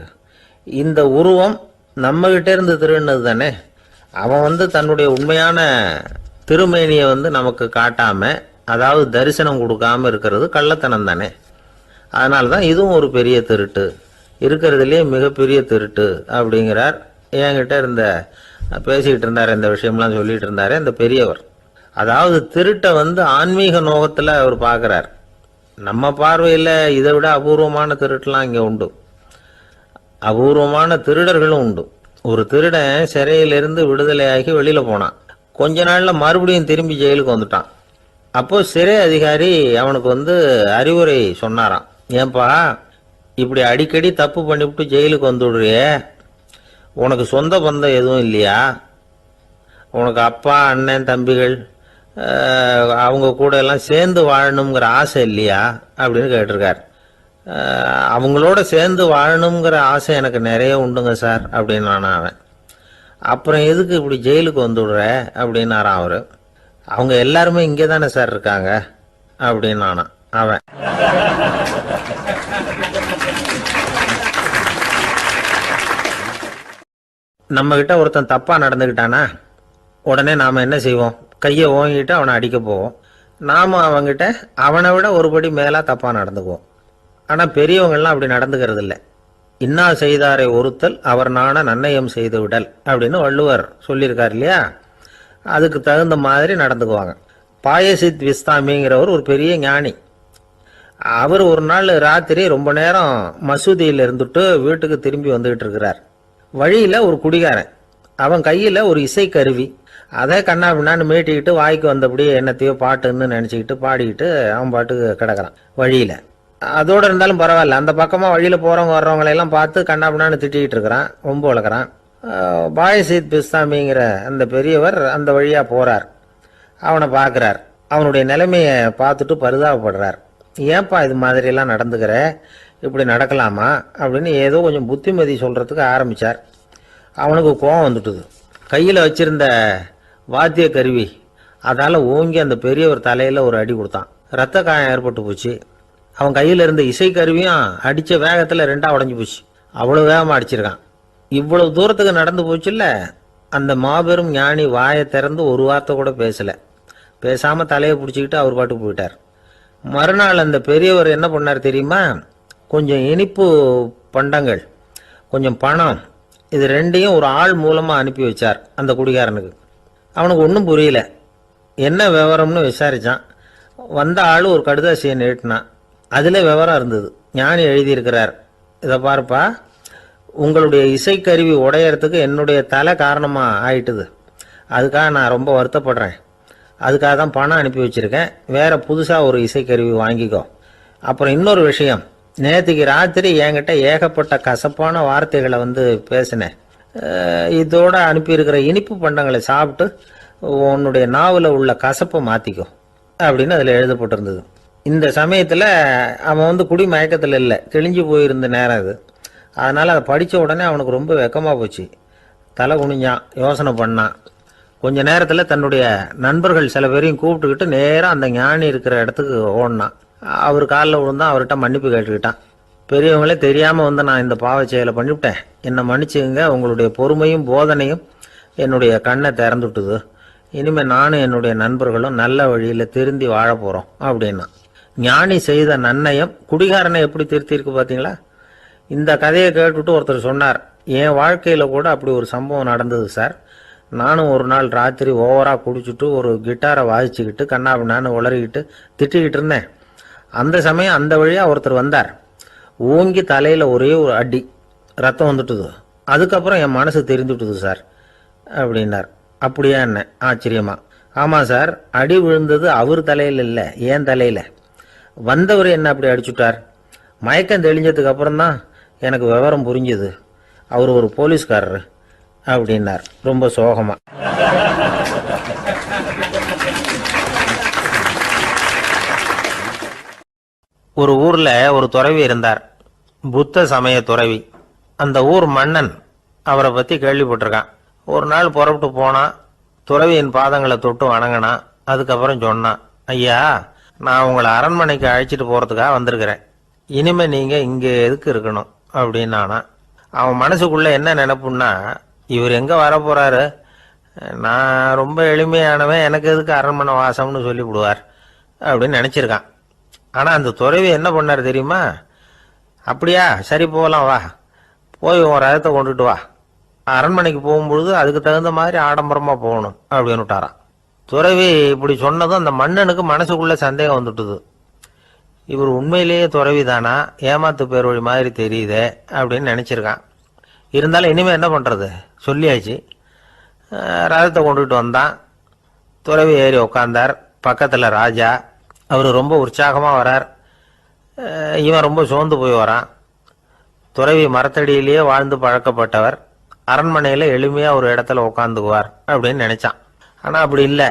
S2: இந்த உருவம் நம்மகிட்ட இருந்து திருடினது தானே. அவன் தன்னுடைய உண்மையான திருமேனியை நமக்கு காட்டாம, அதாவது தரிசனம் கொடுக்காம இருக்கிறது கள்ளத்தனம் தானே. அதனால தான் இதுவும் ஒரு பெரிய திருட்டு, இருக்கிறதுலேயே மிகப்பெரிய திருட்டு அப்படிங்கிறார். என்கிட்ட பேசிக்கிட்டு இருந்தார், இந்த விஷயம்லாம் சொல்லிட்டு இருந்தாரு இந்த பெரியவர். அதாவது திருட்டை ஆன்மீக நோகத்தில் அவர் பார்க்குறார். நம்ம பார்வையில் இதை விட அபூர்வமான திருட்டுலாம் இங்கே உண்டு, அபூர்வமான திருடர்களும் உண்டு. ஒரு திருடன் சிறையிலிருந்து விடுதலையாகி வெளியில் போனான். கொஞ்ச நாளில் மறுபடியும் திரும்பி ஜெயிலுக்கு வந்துட்டான். அப்போது சிறை அதிகாரி அவனுக்கு அறிவுரை சொன்னாராம். ஏன்பா இப்படி அடிக்கடி தப்பு பண்ணிவிட்டு ஜெயிலுக்கு வந்துடுறியே, உனக்கு சொந்த பந்தம் எதுவும் இல்லையா? உனக்கு அப்பா அண்ணன் தம்பிகள் அவங்க கூட எல்லாம் சேர்ந்து வாழணுங்கிற ஆசை இல்லையா அப்படின்னு கேட்டிருக்கார். அவங்களோட சேர்ந்து வாழணுங்கிற ஆசை எனக்கு நிறைய உண்டுங்க சார் அப்படின்னு அவன். அப்புறம் எதுக்கு இப்படி ஜெயிலுக்கு வந்துடுற அப்படின்னாரான் அவரு. அவங்க எல்லாருமே இங்கே தானே சார் இருக்காங்க அப்படின்னு அவன். நம்ம கிட்ட ஒருத்தன் தப்பா நடந்துக்கிட்டானா உடனே நாம என்ன செய்வோம்? கையை ஓங்கிட்டு அவனை அடிக்க போவோம். நாம அவங்கிட்ட அவனை விட ஒருபடி மேலா தப்பா நடந்துக்குவோம். ஆனா பெரியவங்கள்லாம் அப்படி நடந்துக்கிறது இல்லை. இன்னா செய்தாரை ஒருத்தல் அவர் நாண நன்னயம் செய்து விடல் அப்படின்னு வள்ளுவர் சொல்லியிருக்கார் இல்லையா? அதுக்கு தகுந்த மாதிரி நடந்துக்குவாங்க. பாயசித் விஸ்தாமிங்கிறவர் ஒரு பெரிய ஞானி. அவர் ஒரு நாள் ராத்திரி ரொம்ப நேரம் மசூதியில் இருந்துட்டு வீட்டுக்கு திரும்பி வந்துகிட்டு இருக்கிறார். வழியில ஒரு குடிகாரன், அவன் கையில ஒரு இசை கருவி, அதை கண்ணா பின்னான்னு மீட்டிக்கிட்டு வாய்க்கு வந்தபடி என்னத்தையோ பாட்டுன்னு நினச்சிக்கிட்டு பாடிக்கிட்டு அவன் பாட்டுக்கு கிடக்கிறான் வழியில. அதோடு இருந்தாலும் பரவாயில்ல, அந்த பக்கமாக வழியில் போகிறவங்க வர்றவங்களையெல்லாம் பார்த்து கண்ணா பின்னான்னு திட்டிக்கிட்டு இருக்கிறான், ரொம்ப வளர்க்குறான். பாயசீத் பிஸ்தாமிங்கிற அந்த பெரியவர் அந்த வழியாக போகிறார். அவனை பார்க்குறார். அவனுடைய நிலைமையை பார்த்துட்டு பரிதாபப்படுறார். ஏன்பா இது மாதிரியெல்லாம் நடந்துக்கிற, இப்படி நடக்கலாமா அப்படின்னு ஏதோ கொஞ்சம் புத்திமதி சொல்கிறதுக்கு ஆரம்பித்தார். அவனுக்கு கோபம் வந்துட்டுது. கையில் வச்சிருந்த வாத்திய கருவி அதால் ஓங்கி அந்த பெரியவர் தலையில் ஒரு அடி கொடுத்தான். ரத்த காயம் ஏற்பட்டு போச்சு. அவன் கையில் இருந்த இசை கருவியும் அடித்த வேகத்தில் ரெண்டாக உடஞ்சி போச்சு. அவ்வளோ வேகமாக அடிச்சிருக்கான். இவ்வளவு தூரத்துக்கு நடந்து போச்சுல்ல, அந்த மாபெரும் ஞானி வாயை திறந்து ஒரு வார்த்தை கூட பேசலை. பேசாமல் தலையை பிடிச்சிக்கிட்டு அவர் பாட்டுக்கு போயிட்டார். மறுநாள் அந்த பெரியவர் என்ன பண்ணார் தெரியுமா? கொஞ்சம் இனிப்பு பண்டங்கள், கொஞ்சம் பணம், இது ரெண்டையும் ஒரு ஆள் மூலமாக அனுப்பி வச்சார் அந்த குடிகாரனுக்கு. அவனுக்கு ஒன்றும் புரியல. என்ன விவரம்னு விசாரித்தான். வந்த ஆள் ஒரு கடுதாசியை நீட்டினான். அதில் விவரம் இருந்தது. ஞானி எழுதியிருக்கிறார், இதை பாருப்பா, உங்களுடைய இசைக்கருவி உடையறதுக்கு என்னுடைய தலை காரணமாக ஆயிட்டுது. அதுக்காக நான் ரொம்ப வருத்தப்படுறேன். அதுக்காக தான் பணம் அனுப்பி வச்சுருக்கேன். வேறு புதுசாக ஒரு இசைக்கருவி வாங்கிக்கோ. அப்புறம் இன்னொரு விஷயம், நேற்றுக்கு ராத்திரி என்கிட்ட ஏகப்பட்ட கசப்பான வார்த்தைகளை பேசினேன். இதோடு அனுப்பியிருக்கிற இனிப்பு பண்டங்களை சாப்பிட்டு உன்னுடைய நாவில் உள்ள கசப்பை மாற்றிக்கோ அப்படின்னு அதில் எழுதப்பட்டிருந்தது. இந்த சமயத்தில் அவன் குடி மயக்கத்தில் இல்லை, தெளிஞ்சு போயிருந்த நேரம் அது. அதனால் அதை படித்த உடனே அவனுக்கு ரொம்ப வெக்கமாக போச்சு. தலை குனிஞ்சான், யோசனை பண்ணான். கொஞ்ச நேரத்தில் தன்னுடைய நண்பர்கள் சில பேரையும் கூப்பிட்டுக்கிட்டு நேராக அந்த ஞானி இருக்கிற இடத்துக்கு ஓடினான். அவர் காலில் விழுந்தான், அவர்கிட்ட மன்னிப்பு கேட்டுக்கிட்டான். பெரியவங்களே தெரியாமல் நான் இந்த பாவ செயலை பண்ணிவிட்டேன், என்னை மன்னிச்சுங்க, உங்களுடைய பொறுமையும் போதனையும் என்னுடைய கண்ணை திறந்துட்டுது. இனிமேல் நானும் என்னுடைய நண்பர்களும் நல்ல வழியில் திருந்தி வாழ போகிறோம் அப்படின்னா. ஞானி செய்த நன்னயம் குடிகாரனை எப்படி திருத்திருக்கு பார்த்தீங்களா? இந்த கதையை கேட்டுவிட்டு ஒருத்தர் சொன்னார், என் வாழ்க்கையில் கூட அப்படி ஒரு சம்பவம் நடந்தது சார். நானும் ஒரு நாள் ராத்திரி ஓவராக குடிச்சிட்டு ஒரு கிட்டாரை வாசிச்சுக்கிட்டு கண்ணாபின்னான்னு உளறிக்கிட்டு திட்டிக்கிட்டு இருந்தேன். அந்த சமயம் அந்த வழியாக ஒருத்தர் வந்தார். ஓங்கி தலையில் ஒரே ஒரு அடி, ரத்தம் வந்துட்டுது. அதுக்கப்புறம் என் மனசு தெரிந்துவிட்டுது சார் அப்படின்னார். அப்படியா என்ன? ஆச்சரியமா. ஆமாம் சார், அடி விழுந்தது அவர் தலையில் இல்லை, என் தலையில். வந்தவர் என்ன அப்படி அடிச்சுட்டார். மயக்கம் தெளிஞ்சதுக்கு அப்புறம்தான் எனக்கு விவரம் புரிஞ்சுது. அவர் ஒரு போலீஸ்காரர் அப்படின்னார் ரொம்ப சோகமாக. ஒரு ஊரில் ஒரு துறவி இருந்தார், புத்த சமய துறவி. அந்த ஊர் மன்னன் அவரை பற்றி கேள்விப்பட்டிருக்கான். ஒரு நாள் புறப்பட்டு போனான், துறவியின் பாதங்களை தொட்டு வணங்கினான். அதுக்கப்புறம் சொன்னான், ஐயா, நான் உங்களை அரண்மனைக்கு அழைச்சிட்டு போகிறதுக்காக வந்திருக்கிறேன். இனிமே நீங்கள் இங்கே எதுக்கு இருக்கணும் அப்படின்னானா. அவன் மனசுக்குள்ளே என்ன நினைப்புன்னா, இவர் எங்கே வரப்போகிறாரு, நான் ரொம்ப எளிமையானவன், எனக்கு எதுக்கு அரண்மனை வாசம்னு சொல்லிவிடுவார் அப்படின்னு நினச்சிருக்கான். ஆனால் அந்த துறவி என்ன பண்ணார் தெரியுமா? அப்படியா, சரி போகலாம், வா, போய் உன் ரதத்தை கொண்டுட்டு வா, அரண்மனைக்கு போகும்பொழுது அதுக்கு தகுந்த மாதிரி ஆடம்பரமாக போகணும் அப்படின்னு விட்டாரான். துறவி இப்படி சொன்னதும் அந்த மன்னனுக்கு மனசுக்குள்ள சந்தேகம் வந்துட்டுது. இவர் உண்மையிலேயே துறவி தானா, ஏமாத்து பேர் வழி மாதிரி தெரியுதே அப்படின்னு நினச்சிருக்கான். இருந்தாலும் இனிமேல் என்ன பண்ணுறது, சொல்லியாச்சு. ரதத்தை கொண்டுட்டு வந்தான். துறவி ஏறி உக்காந்தார். பக்கத்தில் ராஜா. அவர் ரொம்ப உற்சாகமாக வரார். இவன் ரொம்ப சோர்ந்து போய் வரான். துறவி மரத்தடியிலேயே வாழ்ந்து பழக்கப்பட்டவர், அரண்மனையில் எளிமையாக ஒரு இடத்துல உட்காந்துக்குவார் அப்படின்னு நினச்சான். ஆனால் அப்படி இல்லை.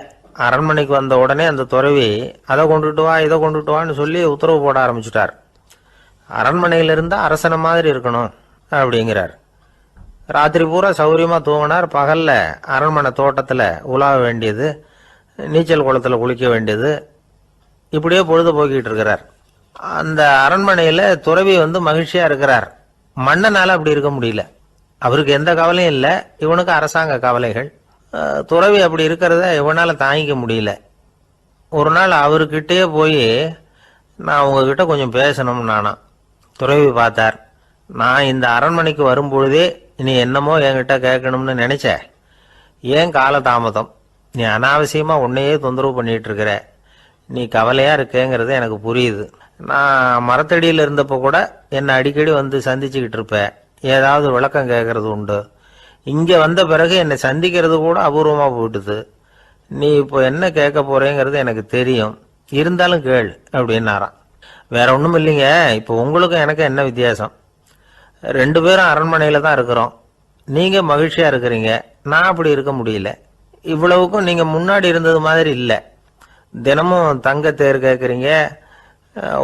S2: அரண்மனைக்கு வந்த உடனே அந்த துறவி அதை கொண்டுட்டு வா, இதை கொண்டுட்டு வான்னு சொல்லி உத்தரவு போட ஆரம்பிச்சுட்டார். அரண்மனையில் இருந்தால் அரசனை மாதிரி இருக்கணும் அப்படிங்கிறார். ராத்திரி பூரா சௌரியமாக தூங்கினார். பகலில் அரண்மனை தோட்டத்தில் உலாவ வேண்டியது, நீச்சல் குளத்தில் குளிக்க வேண்டியது, இப்படியே பொழுது போக்கிட்டு இருக்கிறார். அந்த அரண்மனையில் துறவி மகிழ்ச்சியாக இருக்கிறார். மன்னனால் அப்படி இருக்க முடியல. அவருக்கு எந்த கவலையும் இல்லை, இவனுக்கு அரசாங்க கவலைகள். துறவி அப்படி இருக்கிறத இவனால் தாங்கிக்க முடியல. ஒரு நாள் அவர்கிட்டயே போய், நான் உங்ககிட்ட கொஞ்சம் பேசணும் நானா. துறவி பார்த்தார். நான் இந்த அரண்மனைக்கு வரும்பொழுதே நீ என்னமோ என்கிட்ட கேட்கணும்னு நினைச்ச, ஏன் காலதாமதம்? நீ அனாவசியமாக உன்னையே தொந்தரவு பண்ணிட்டு இருக்கிற, நீ கவலையாக இருக்கேங்கிறது எனக்கு புரியுது. நான் மரத்தடியில் இருந்தப்போ கூட என்னை அடிக்கடி சந்திச்சுக்கிட்டு இருப்பேன், ஏதாவது விளக்கம் கேட்கறது உண்டு. இங்கே வந்த பிறகு என்னை சந்திக்கிறது கூட அபூர்வமாக போயிட்டுது. நீ இப்போ என்ன கேட்க போறேங்கிறது எனக்கு தெரியும், இருந்தாலும் கேள் அப்படின்னாராம். வேற ஒன்றும் இல்லைங்க, இப்போ உங்களுக்கும் எனக்கு என்ன வித்தியாசம்? 2 பேரும் அரண்மனையில் தான் இருக்கிறோம். நீங்கள் மகிழ்ச்சியாக இருக்கிறீங்க, நான் அப்படி இருக்க முடியல. இவ்வளவுக்கும் நீங்கள் முன்னாடி இருந்தது மாதிரி இல்லை. தினமும் தங்க தேர் கேட்குறீங்க,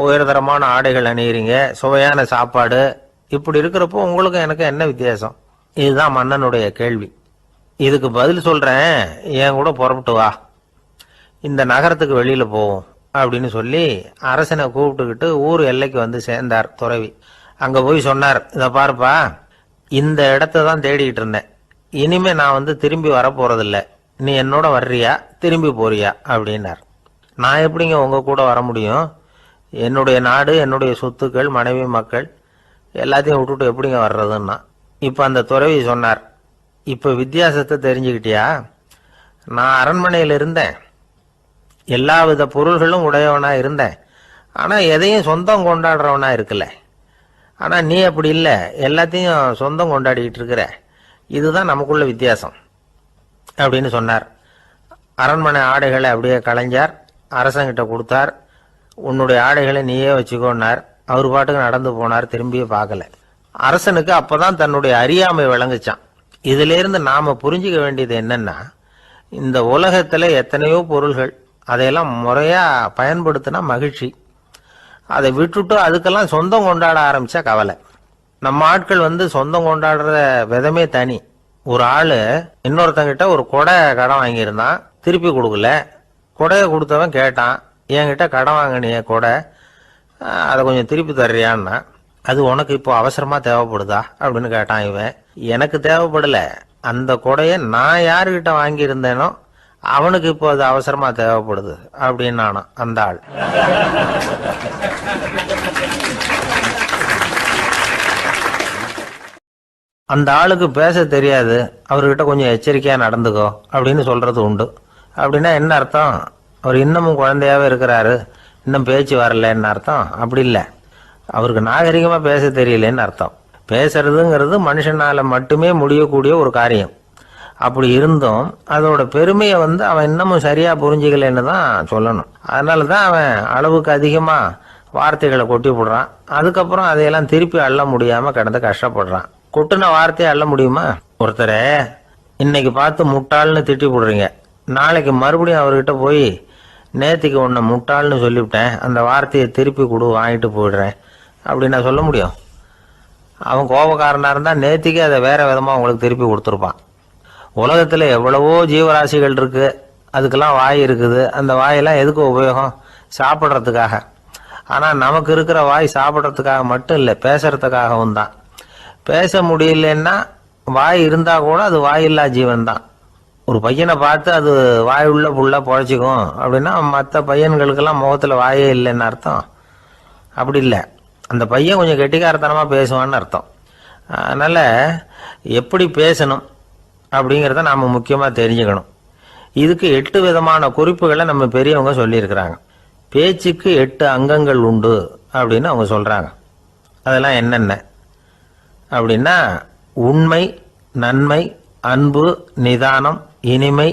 S2: உயர்தரமான ஆடைகள் அணிகிறீங்க, சுவையான சாப்பாடு. இப்படி இருக்கிறப்போ உங்களுக்கும் எனக்கு என்ன வித்தியாசம்? இதுதான் மன்னனுடைய கேள்வி. இதுக்கு பதில் சொல்கிறேன், என் கூட புறப்பட்டு வா, இந்த நகரத்துக்கு வெளியில் போவோம் அப்படின்னு சொல்லி அரசனை கூப்பிட்டுக்கிட்டு ஊர் எல்லைக்கு சேர்ந்தார் துறவி. அங்கே போய் சொன்னார், இதை பாருப்பா, இந்த இடத்த தான் தேடிக்கிட்டு இருந்தேன். இனிமே நான் திரும்பி வரப்போறதில்ல. நீ என்னோட வர்றியா, திரும்பி போறியா அப்படின்னார். நான் எப்படிங்க உங்க கூட வர முடியும்? என்னுடைய நாடு, என்னுடைய சொத்துக்கள், மனைவி, மக்கள் எல்லாத்தையும் விட்டுட்டு எப்படிங்க வர்றதுன்னா. இப்போ அந்த துறவி சொன்னார், இப்போ வித்தியாசத்தை தெரிஞ்சுக்கிட்டியா? நான் அரண்மனையில் இருந்தேன், எல்லா வித பொருள்களும் உடையவனா இருந்தேன், ஆனால் எதையும் சொந்தம் கொண்டாடுறவனா இருக்கல. ஆனால் நீ அப்படி இல்லை, எல்லாத்தையும் சொந்தம் கொண்டாடிக்கிட்டு இருக்கிற. இதுதான் நமக்குள்ள வித்தியாசம் அப்படின்னு சொன்னார். அரண்மனை ஆடைகளை அப்படியே களைஞ்சார், அரசங்கிட்ட கொடுத்தார். உன்னுடைய ஆடைகளை நீயே வச்சுக்கோன்னார். அவர் பாட்டுக்கு நடந்து போனார், திரும்பியே பார்க்கல. அரசனுக்கு அப்பதான் தன்னுடைய அறியாமை விளங்குச்சான். இதுல இருந்து நாம புரிஞ்சுக்க வேண்டியது என்னன்னா, இந்த உலகத்துல எத்தனையோ பொருள்கள், அதையெல்லாம் முறையா பயன்படுத்தினா மகிழ்ச்சி. அதை விட்டுட்டு அதுக்கெல்லாம் சொந்தம் கொண்டாட ஆரம்பிச்சா கவலை. நம்ம ஆட்கள் சொந்தம் கொண்டாடுற விதமே தனி. ஒரு ஆளு இன்னொருத்தங்கிட்ட ஒரு கொடை கடன் வாங்கியிருந்தான், திருப்பி கொடுக்கல. கொடையை கொடுத்தவன் கேட்டான், என்கிட்ட கடன் வாங்கினிய கொடை, அதை கொஞ்சம் திருப்பி தர்றியான்னா. அது உனக்கு இப்போ அவசரமா தேவைப்படுதா அப்படின்னு கேட்டான் இவன். எனக்கு தேவைப்படல, அந்த கொடையை நான் யாருக்கிட்ட வாங்கியிருந்தேனோ அவனுக்கு இப்போ அது அவசரமா தேவைப்படுது அப்படின்னு அந்த ஆள். அந்த ஆளுக்கு பேச தெரியாது, அவர்கிட்ட கொஞ்சம் எச்சரிக்கையா நடந்துக்கோ அப்படின்னு சொல்றது உண்டு. அப்படின்னா என்ன அர்த்தம்? அவர் இன்னமும் குழந்தையாவே இருக்கிறாரு, இன்னும் பேச்சு வரலன்னு அர்த்தம்? அப்படி இல்லை, அவருக்கு நாகரிகமா பேச தெரியலன்னு அர்த்தம். பேசுறதுங்கிறது மனுஷனால மட்டுமே முடியக்கூடிய ஒரு காரியம். அப்படி இருந்தும் அதோட பெருமையை அவன் இன்னமும் சரியா புரிஞ்சுக்கலன்னு தான் சொல்லணும். அதனால தான் அவன் அளவுக்கு அதிகமா வார்த்தைகளை கொட்டி போடுறான். அதுக்கப்புறம் அதையெல்லாம் திருப்பி அள்ள முடியாம கிடந்து கஷ்டப்படுறான். கொட்டுன வார்த்தையை அள்ள முடியுமா? ஒருத்தரை இன்னைக்கு பார்த்து முட்டாள்னு திட்டி போடுறீங்க, நாளைக்கு மறுபடியும் அவர்கிட்ட போய் நேத்திக்கு உன்னை முட்டாள்னு சொல்லிவிட்டேன், அந்த வார்த்தையை திருப்பி கொடு, வாங்கிட்டு போயிடுறேன் அப்படின்னு நான் சொல்ல முடியும்? அவன் கோபக்காரனா இருந்தா நேத்திக்கு அதை வேற விதமா உங்களுக்கு திருப்பி கொடுத்துருப்பான். உலகத்துல எவ்வளவோ ஜீவராசிகள் இருக்கு, அதுக்கெல்லாம் வாய் இருக்குது. அந்த வாயெல்லாம் எதுக்கு உபயோகம்? சாப்பிட்றதுக்காக. ஆனா நமக்கு இருக்கிற வாய் சாப்பிட்றதுக்காக மட்டும் இல்லை, பேசுறதுக்காகவும் தான். பேச முடியலன்னா வாய் இருந்தா கூட அது வாயில்லா ஜீவன் தான். ஒரு பையனை பார்த்து அது வாய் உள்ள புள்ள பொழைச்சிக்கும் அப்படின்னா மற்ற பையன்களுக்கெல்லாம் முகத்துல வாயே இல்லைன்னு அர்த்தம்? அப்படி இல்லை, அந்த பையன் கொஞ்சம் கெட்டிக்காரத்தனமா பேசுவான்னு அர்த்தம். அதனால எப்படி பேசணும் அப்படிங்கிறத நாம முக்கியமா தெரிஞ்சுக்கணும். இதுக்கு 8 விதமான குறிப்புகளை நம்ம பெரியவங்க சொல்லியிருக்கிறாங்க. பேச்சுக்கு 8 அங்கங்கள் உண்டு அப்படின்னு அவங்க சொல்றாங்க. அதெல்லாம் என்னென்ன அப்படின்னா, உண்மை, நன்மை, அன்பு, நிதானம், இனிமை,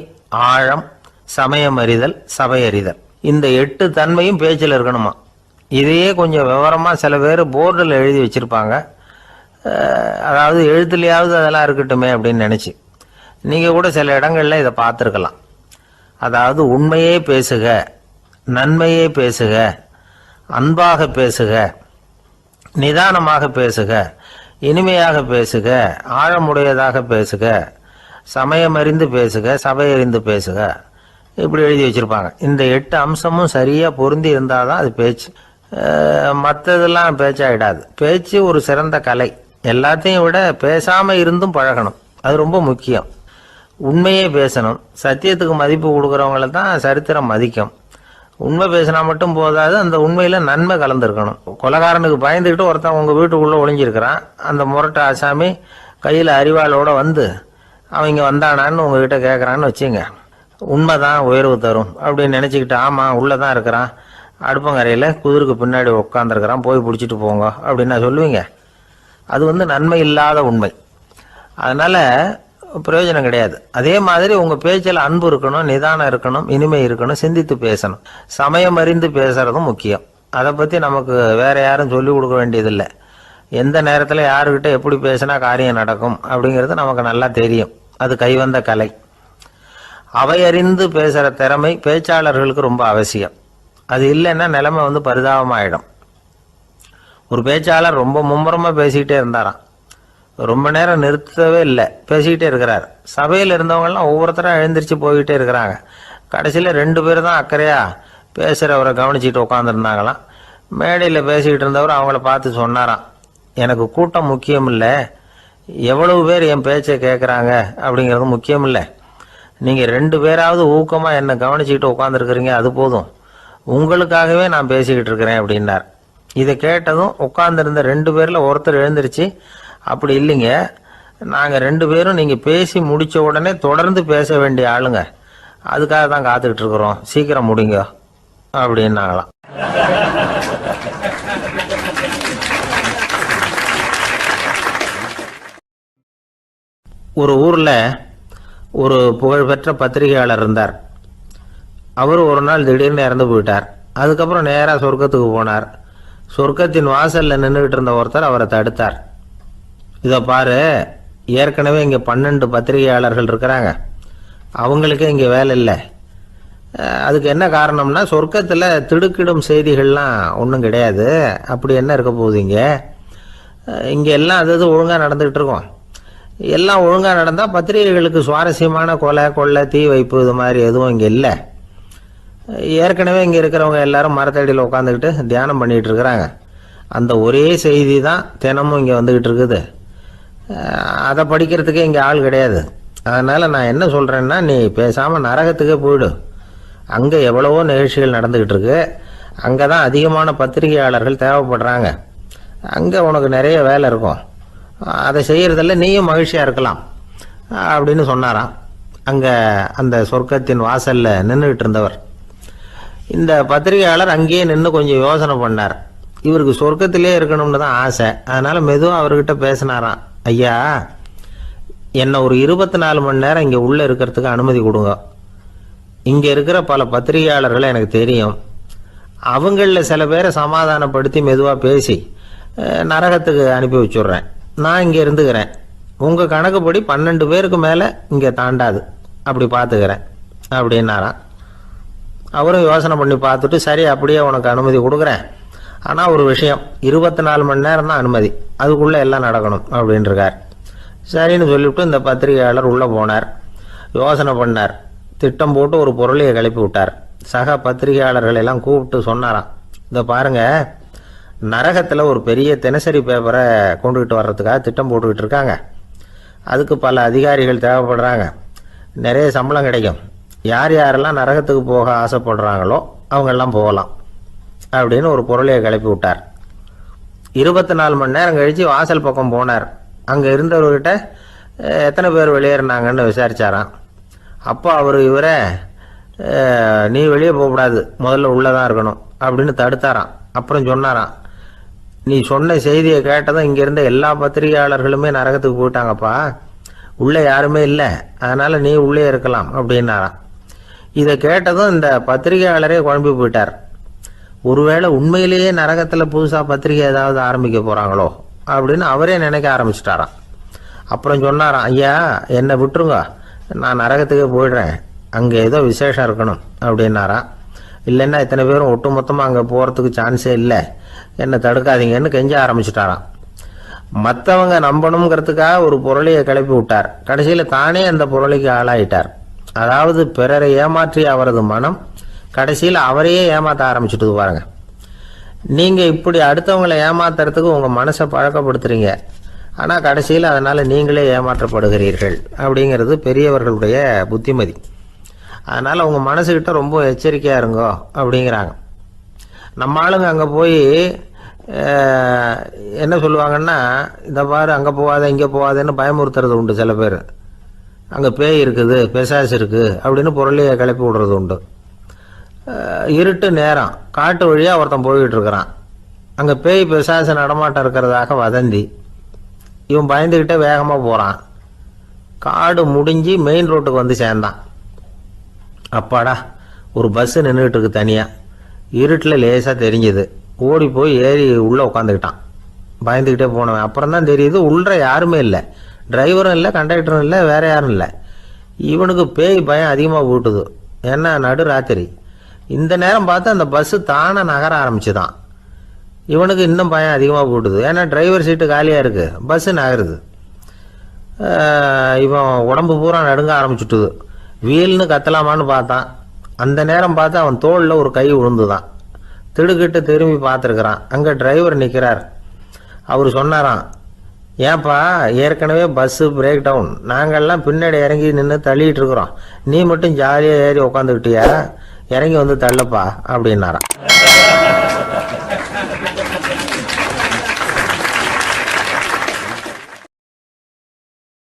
S2: ஆழம், சமயமறிதல், சபையறிதல். இந்த 8 தன்மையும் பேச்சில் இருக்கணுமா. இதையே கொஞ்சம் விவரமா சில பேர் போர்டில் எழுதி வச்சிருப்பாங்க. அதாவது எழுத்துலையாவது அதெல்லாம் இருக்கட்டுமே அப்படின்னு நினைச்சு நீங்க கூட சில இடங்கள்ல இதை பார்த்துருக்கலாம். அதாவது உண்மையே பேசுக, நன்மையே பேசுக, அன்பாக பேசுக, நிதானமாக பேசுக, இனிமையாக பேசுக, ஆழமுடையதாக பேசுக, சமயமறிந்து பேசுக, சபையறிந்து பேசுக, இப்படி எழுதி வச்சிருப்பாங்க. இந்த 8 அம்சமும் சரியா பொருந்தி இருந்தாதான் அது பேச்சு. மற்றதெல்லாம் பேச்சாயிடாது. பேச்சு ஒரு சிறந்த கலை. எல்லாத்தையும் விட பேசாம இருந்தும் பழகணும், அது ரொம்ப முக்கியம். உண்மையே பேசணும். சத்தியத்துக்கு மதிப்பு கொடுக்கறவங்கள தான் சரித்திரம் மதிக்கும். உண்மை பேசினா மட்டும் போதாது, அந்த உண்மையில நன்மை கலந்துருக்கணும். கொலைகாரனுக்கு பயந்துக்கிட்டு ஒருத்தன் உங்க வீட்டுக்குள்ள ஒளிஞ்சிருக்கிறான். அந்த முரட்டு ஆசாமி கையில அரிவாளோட வந்து அவங்க வந்தானான்னு உங்ககிட்ட கேட்கறான்னு வச்சுங்க. உண்மைதான் உயர்வு தரும் அப்படின்னு நினைச்சுக்கிட்டு, ஆமா உள்ளதான் இருக்கிறான், அடுப்பங்கரையில குதிருக்கு பின்னாடி உட்காந்துருக்கிறான், போய் பிடிச்சிட்டு போங்க அப்படின்னு சொல்லுவீங்க? அது நன்மை இல்லாத உண்மை. அதனால பிரயோஜனம் கிடையாது. அதே மாதிரி உங்க பேச்சில் அன்பு இருக்கணும், நிதானம் இருக்கணும், இனிமை இருக்கணும், சிந்தித்து பேசணும். சமயம் அறிந்து பேசுறதும் முக்கியம். அதை பத்தி நமக்கு வேற யாரும் சொல்லி கொடுக்க வேண்டியதில்லை. எந்த நேரத்தில் யாருக்கிட்ட எப்படி பேசினா காரியம் நடக்கும் அப்படிங்கிறது நமக்கு நல்லா தெரியும். அது கைவந்த கலை. அவையறிந்து பேசுற திறமை பேச்சாளர்களுக்கு ரொம்ப அவசியம். அது இல்லைன்னா நிலைமை பரிதாபமாயிடும். ஒரு பேச்சாளர் ரொம்ப மும்முரமா பேசிக்கிட்டே இருந்தாராம். ரொம்ப நேரம் நிறுத்தவே இல்லை, பேசிக்கிட்டே இருக்கிறார். சபையில் இருந்தவங்கலாம் ஒவ்வொருத்தரும் எழுந்திரிச்சு போய்கிட்டே இருக்கிறாங்க. கடைசியில் 2 பேர் தான் அக்கறையா பேசுறவரை கவனிச்சுட்டு உட்காந்துருந்தாங்களாம். மேடையில் பேசிக்கிட்டு இருந்தவர் அவங்கள பார்த்து சொன்னாராம், எனக்கு கூட்டம் முக்கியம் இல்லை, எவ்வளவு பேர் என் பேச்சை கேட்குறாங்க அப்படிங்கிறது முக்கியம் இல்லை. நீங்கள் 2 பேராவது ஊக்கமாக என்னை கவனிச்சுக்கிட்டு உட்காந்துருக்குறீங்க, அது போதும். உங்களுக்காகவே நான் பேசிக்கிட்டு இருக்கிறேன் அப்படின்னார். இதை கேட்டதும் உட்காந்துருந்த 2 பேரில் ஒருத்தர் எழுந்திருச்சு, அப்படி இல்லைங்க, நாங்கள் 2 பேரும் நீங்கள் பேசி முடித்த உடனே தொடர்ந்து பேச வேண்டிய ஆளுங்க, அதுக்காக தான் காத்துக்கிட்டு இருக்கிறோம், சீக்கிரம் முடிங்க அப்படின்னாங்களாம். ஒரு ஊரில் ஒரு புகழ்பெற்ற பத்திரிகையாளர் இருந்தார். அவர் ஒரு நாள் திடீர்னு இறந்து போயிட்டார். அதுக்கப்புறம் நேராக சொர்க்கத்துக்கு போனார். சொர்க்கத்தின் வாசலில் நின்றுகிட்டு இருந்த ஒருத்தர் அவரை தடுத்தார். இதை பாரு, ஏற்கனவே இங்கே 12 பத்திரிகையாளர்கள் இருக்கிறாங்க, அவங்களுக்கே இங்கே வேலை இல்லை. அதுக்கு என்ன காரணம்னா, சொர்க்கத்தில் திடுக்கிடும் செய்திகள்லாம் ஒன்றும் கிடையாது, அப்படி என்ன இருக்க போகுது இங்கே எல்லாம் அது ஒழுங்காக நடந்துகிட்டு இருக்கோம். எல்லாம் ஒழுங்காக நடந்தால் பத்திரிகைகளுக்கு சுவாரஸ்யமான கொலை கொள்ளை தீ வைப்பு இது மாதிரி எதுவும் இங்கே இல்லை. ஏற்கனவே இங்கே இருக்கிறவங்க எல்லாரும் மரத்தடியில் உட்காந்துக்கிட்டு தியானம் பண்ணிகிட்டு இருக்கிறாங்க. அந்த ஒரே செய்தி தான் தினமும் இங்கே வந்துக்கிட்டு இருக்குது. அதை படிக்கிறதுக்கே இங்கே ஆள் கிடையாது. அதனால் நான் என்ன சொல்கிறேன்னா, நீ பேசாமல் நரகத்துக்கே போயிடு. அங்கே எவ்வளவோ நிகழ்ச்சிகள் நடந்துக்கிட்டு இருக்கு, அங்கே தான் அதிகமான பத்திரிகையாளர்கள் தேவைப்படுறாங்க, அங்கே உனக்கு நிறைய வேலை இருக்கும், அதை செய்கிறதில்ல நீயும் மகிழ்ச்சியாக இருக்கலாம் அப்படின்னு சொன்னாராம். அங்கே அந்த சொர்க்கத்தின் வாசலில் நின்றுக்கிட்டு இருந்தவர். இந்த பத்திரிகையாளர் அங்கேயே நின்று கொஞ்சம் யோசனை பண்ணார். இவருக்கு சொர்க்கத்திலே இருக்கணும்னு தான் ஆசை. அதனால் மெதுவாக அவர்கிட்ட பேசினாராம், ஐயா, என்னை ஒரு 24 மணி நேரம் இங்கே உள்ளே இருக்கிறதுக்கு அனுமதி கொடுங்க. இங்கே இருக்கிற பல பத்திரிகையாளர்களை எனக்கு தெரியும். அவங்களில் சில பேரை சமாதானப்படுத்தி மெதுவாக பேசி நரகத்துக்கு அனுப்பி வச்சுட்றேன். நான் இங்கே இருந்துக்கிறேன். உங்கள் கணக்குப்படி 12 பேருக்கு மேலே இங்கே தாண்டாது, அப்படி பார்த்துக்கிறேன் அப்படின்னாராம். அவரும் யோசனை பண்ணி பார்த்துட்டு, சரி அப்படியே உனக்கு அனுமதி கொடுக்குறேன், ஆனால் ஒரு விஷயம், 24 மணி நேரம் தான் அனுமதி, அதுக்குள்ளே எல்லாம் நடக்கணும் அப்படின்ட்டுருக்கார். சரின்னு சொல்லிவிட்டு இந்த பத்திரிகையாளர் உள்ளே போனார். யோசனை பண்ணார். திட்டம் போட்டு ஒரு பொருளையை கிளப்பி விட்டார். சக பத்திரிகையாளர்கள் எல்லாம் கூப்பிட்டு சொன்னாராம், இதை பாருங்கள், நரகத்தில் ஒரு பெரிய தினசரி பேப்பரை கொண்டுகிட்டு வர்றதுக்காக திட்டம் போட்டுக்கிட்டு இருக்காங்க. அதுக்கு பல அதிகாரிகள் தேவைப்படுறாங்க. நிறைய சம்பளம் கிடைக்கும். யார் யாரெல்லாம் நரகத்துக்கு போக ஆசைப்படுறாங்களோ அவங்கெல்லாம் போகலாம் அப்படின்னு ஒரு பொருளையை கிளப்பி விட்டார். 24 மணி நேரம் கழித்து வாசல் பக்கம் போனார். அங்கே இருந்தவர்கிட்ட எத்தனை பேர் வெளியேறினாங்கன்னு விசாரிச்சாராம். அப்போ அவர் இவரை, நீ வெளியே போகக்கூடாது, முதல்ல உள்ளே தான் இருக்கணும் அப்படின்னு தடுத்தாராம். அப்புறம் சொன்னாராம், நீ சொன்ன செய்தியை கேட்டதும் இங்கே இருந்த எல்லா பத்திரிகையாளர்களுமே நரகத்துக்கு போயிட்டாங்கப்பா, உள்ளே யாருமே இல்லை, அதனால் நீ உள்ளே இருக்கலாம் அப்படின்னாராம். இதை கேட்டதும் இந்த பத்திரிகையாளரே குழம்பி போயிட்டார். ஒருவேளை உண்மையிலேயே நரகத்தில் புதுசாக பத்திரிகை ஏதாவது ஆரம்பிக்க போகிறாங்களோ அப்படின்னு அவரே நினைக்க ஆரம்பிச்சிட்டாராம். அப்புறம் சொன்னாராம், ஐயா என்னை விட்டுருங்க, நான் நரகத்துக்கே போயிடுறேன், அங்கே ஏதோ விசேஷம் இருக்கணும் அப்படின்னாராம். இல்லைன்னா இத்தனை பேரும் ஒட்டுமொத்தமாக அங்கே போகிறதுக்கு சான்ஸே இல்லை, என்னை தடுக்காதீங்கன்னு கெஞ்ச ஆரம்பிச்சிட்டாராம். மற்றவங்க நம்பணுங்கிறதுக்காக ஒரு பொருளையை கிளப்பி விட்டார். கடைசியில் தானே அந்த பொருளைக்கு ஆளாயிட்டார். அதாவது பிறரை ஏமாற்றிய அவரது மனம் கடைசியில் அவரையே ஏமாற்ற ஆரம்பிச்சுட்டு பாருங்க. நீங்கள் இப்படி அடுத்தவங்களை ஏமாத்துறதுக்கு உங்கள் மனசை பழக்கப்படுத்துறீங்க, ஆனால் கடைசியில் அதனால் நீங்களே ஏமாற்றப்படுகிறீர்கள் அப்படிங்கிறது பெரியவர்களுடைய புத்திமதி. அதனால் உங்கள் மனசுக்கிட்ட ரொம்ப எச்சரிக்கையாக இருங்கோ அப்படிங்கிறாங்க. நம்ம ஆளுங்க அங்கே போய் என்ன சொல்லுவாங்கன்னா, இந்த பாரு அங்கே போகாத இங்கே போகாதன்னு பயமுறுத்துறது உண்டு. சில பேர் அங்கே பேய் இருக்குது, பிசாசு இருக்குது அப்படின்னு பொருளையை கிளப்பி விடுறது உண்டு. இருட்டு நேரம் காட்டு வழியாக ஒருத்தன் போய்கிட்டு இருக்கிறான். அங்கே பேய் பிசாசு நடமாட்டம் இருக்கிறதாக வதந்தி. இவன் பயந்துக்கிட்டே வேகமாக போகிறான். காடு முடிஞ்சு மெயின் ரோட்டுக்கு வந்து சேர்ந்தான். அப்பாடா, ஒரு பஸ்ஸு நின்றுட்டு இருக்கு தனியாக. இருட்டில் லேசாக தெரிஞ்சுது. ஓடி போய் ஏறி உள்ளே உட்காந்துக்கிட்டான். பயந்துக்கிட்டே போனவன் அப்புறம் தான் தெரியுது உள்ள யாருமே இல்லை, டிரைவரும் இல்லை, கண்டக்டரும் இல்லை, வேற யாரும் இல்லை. இவனுக்கு பேய் பயம் அதிகமாக போட்டுது. ஏன்னா நடு ராத்திரி. இந்த நேரம் பார்த்து அந்த பஸ்ஸு தானே நகர ஆரம்பிச்சுதான். இவனுக்கு இன்னும் பயம் அதிகமாக போட்டுது. ஏன்னா டிரைவர் சீட்டு காலியாக இருக்குது, பஸ்ஸு நகருது. இவன் உடம்பு பூரா நடுங்க ஆரம்பிச்சுட்டுது. வீல்னு கத்தலாமான்னு பார்த்தான். அந்த நேரம் பார்த்து அவன் தோளில் ஒரு கை விழுந்துதான். திடுக்கிட்டு திரும்பி பார்த்துருக்குறான். அங்கே டிரைவர் நிற்கிறார். அவர் சொன்னாராம், ஏன்பா ஏற்கனவே பஸ்ஸு பிரேக் டவுன், நாங்கள்லாம் பின்னாடி இறங்கி நின்று தள்ளிட்டு இருக்கிறோம், நீ மட்டும் ஜாலியாக ஏறி உக்காந்துக்கிட்டியா, இறங்கி வந்து தள்ளப்பா அப்படின்னாராம்.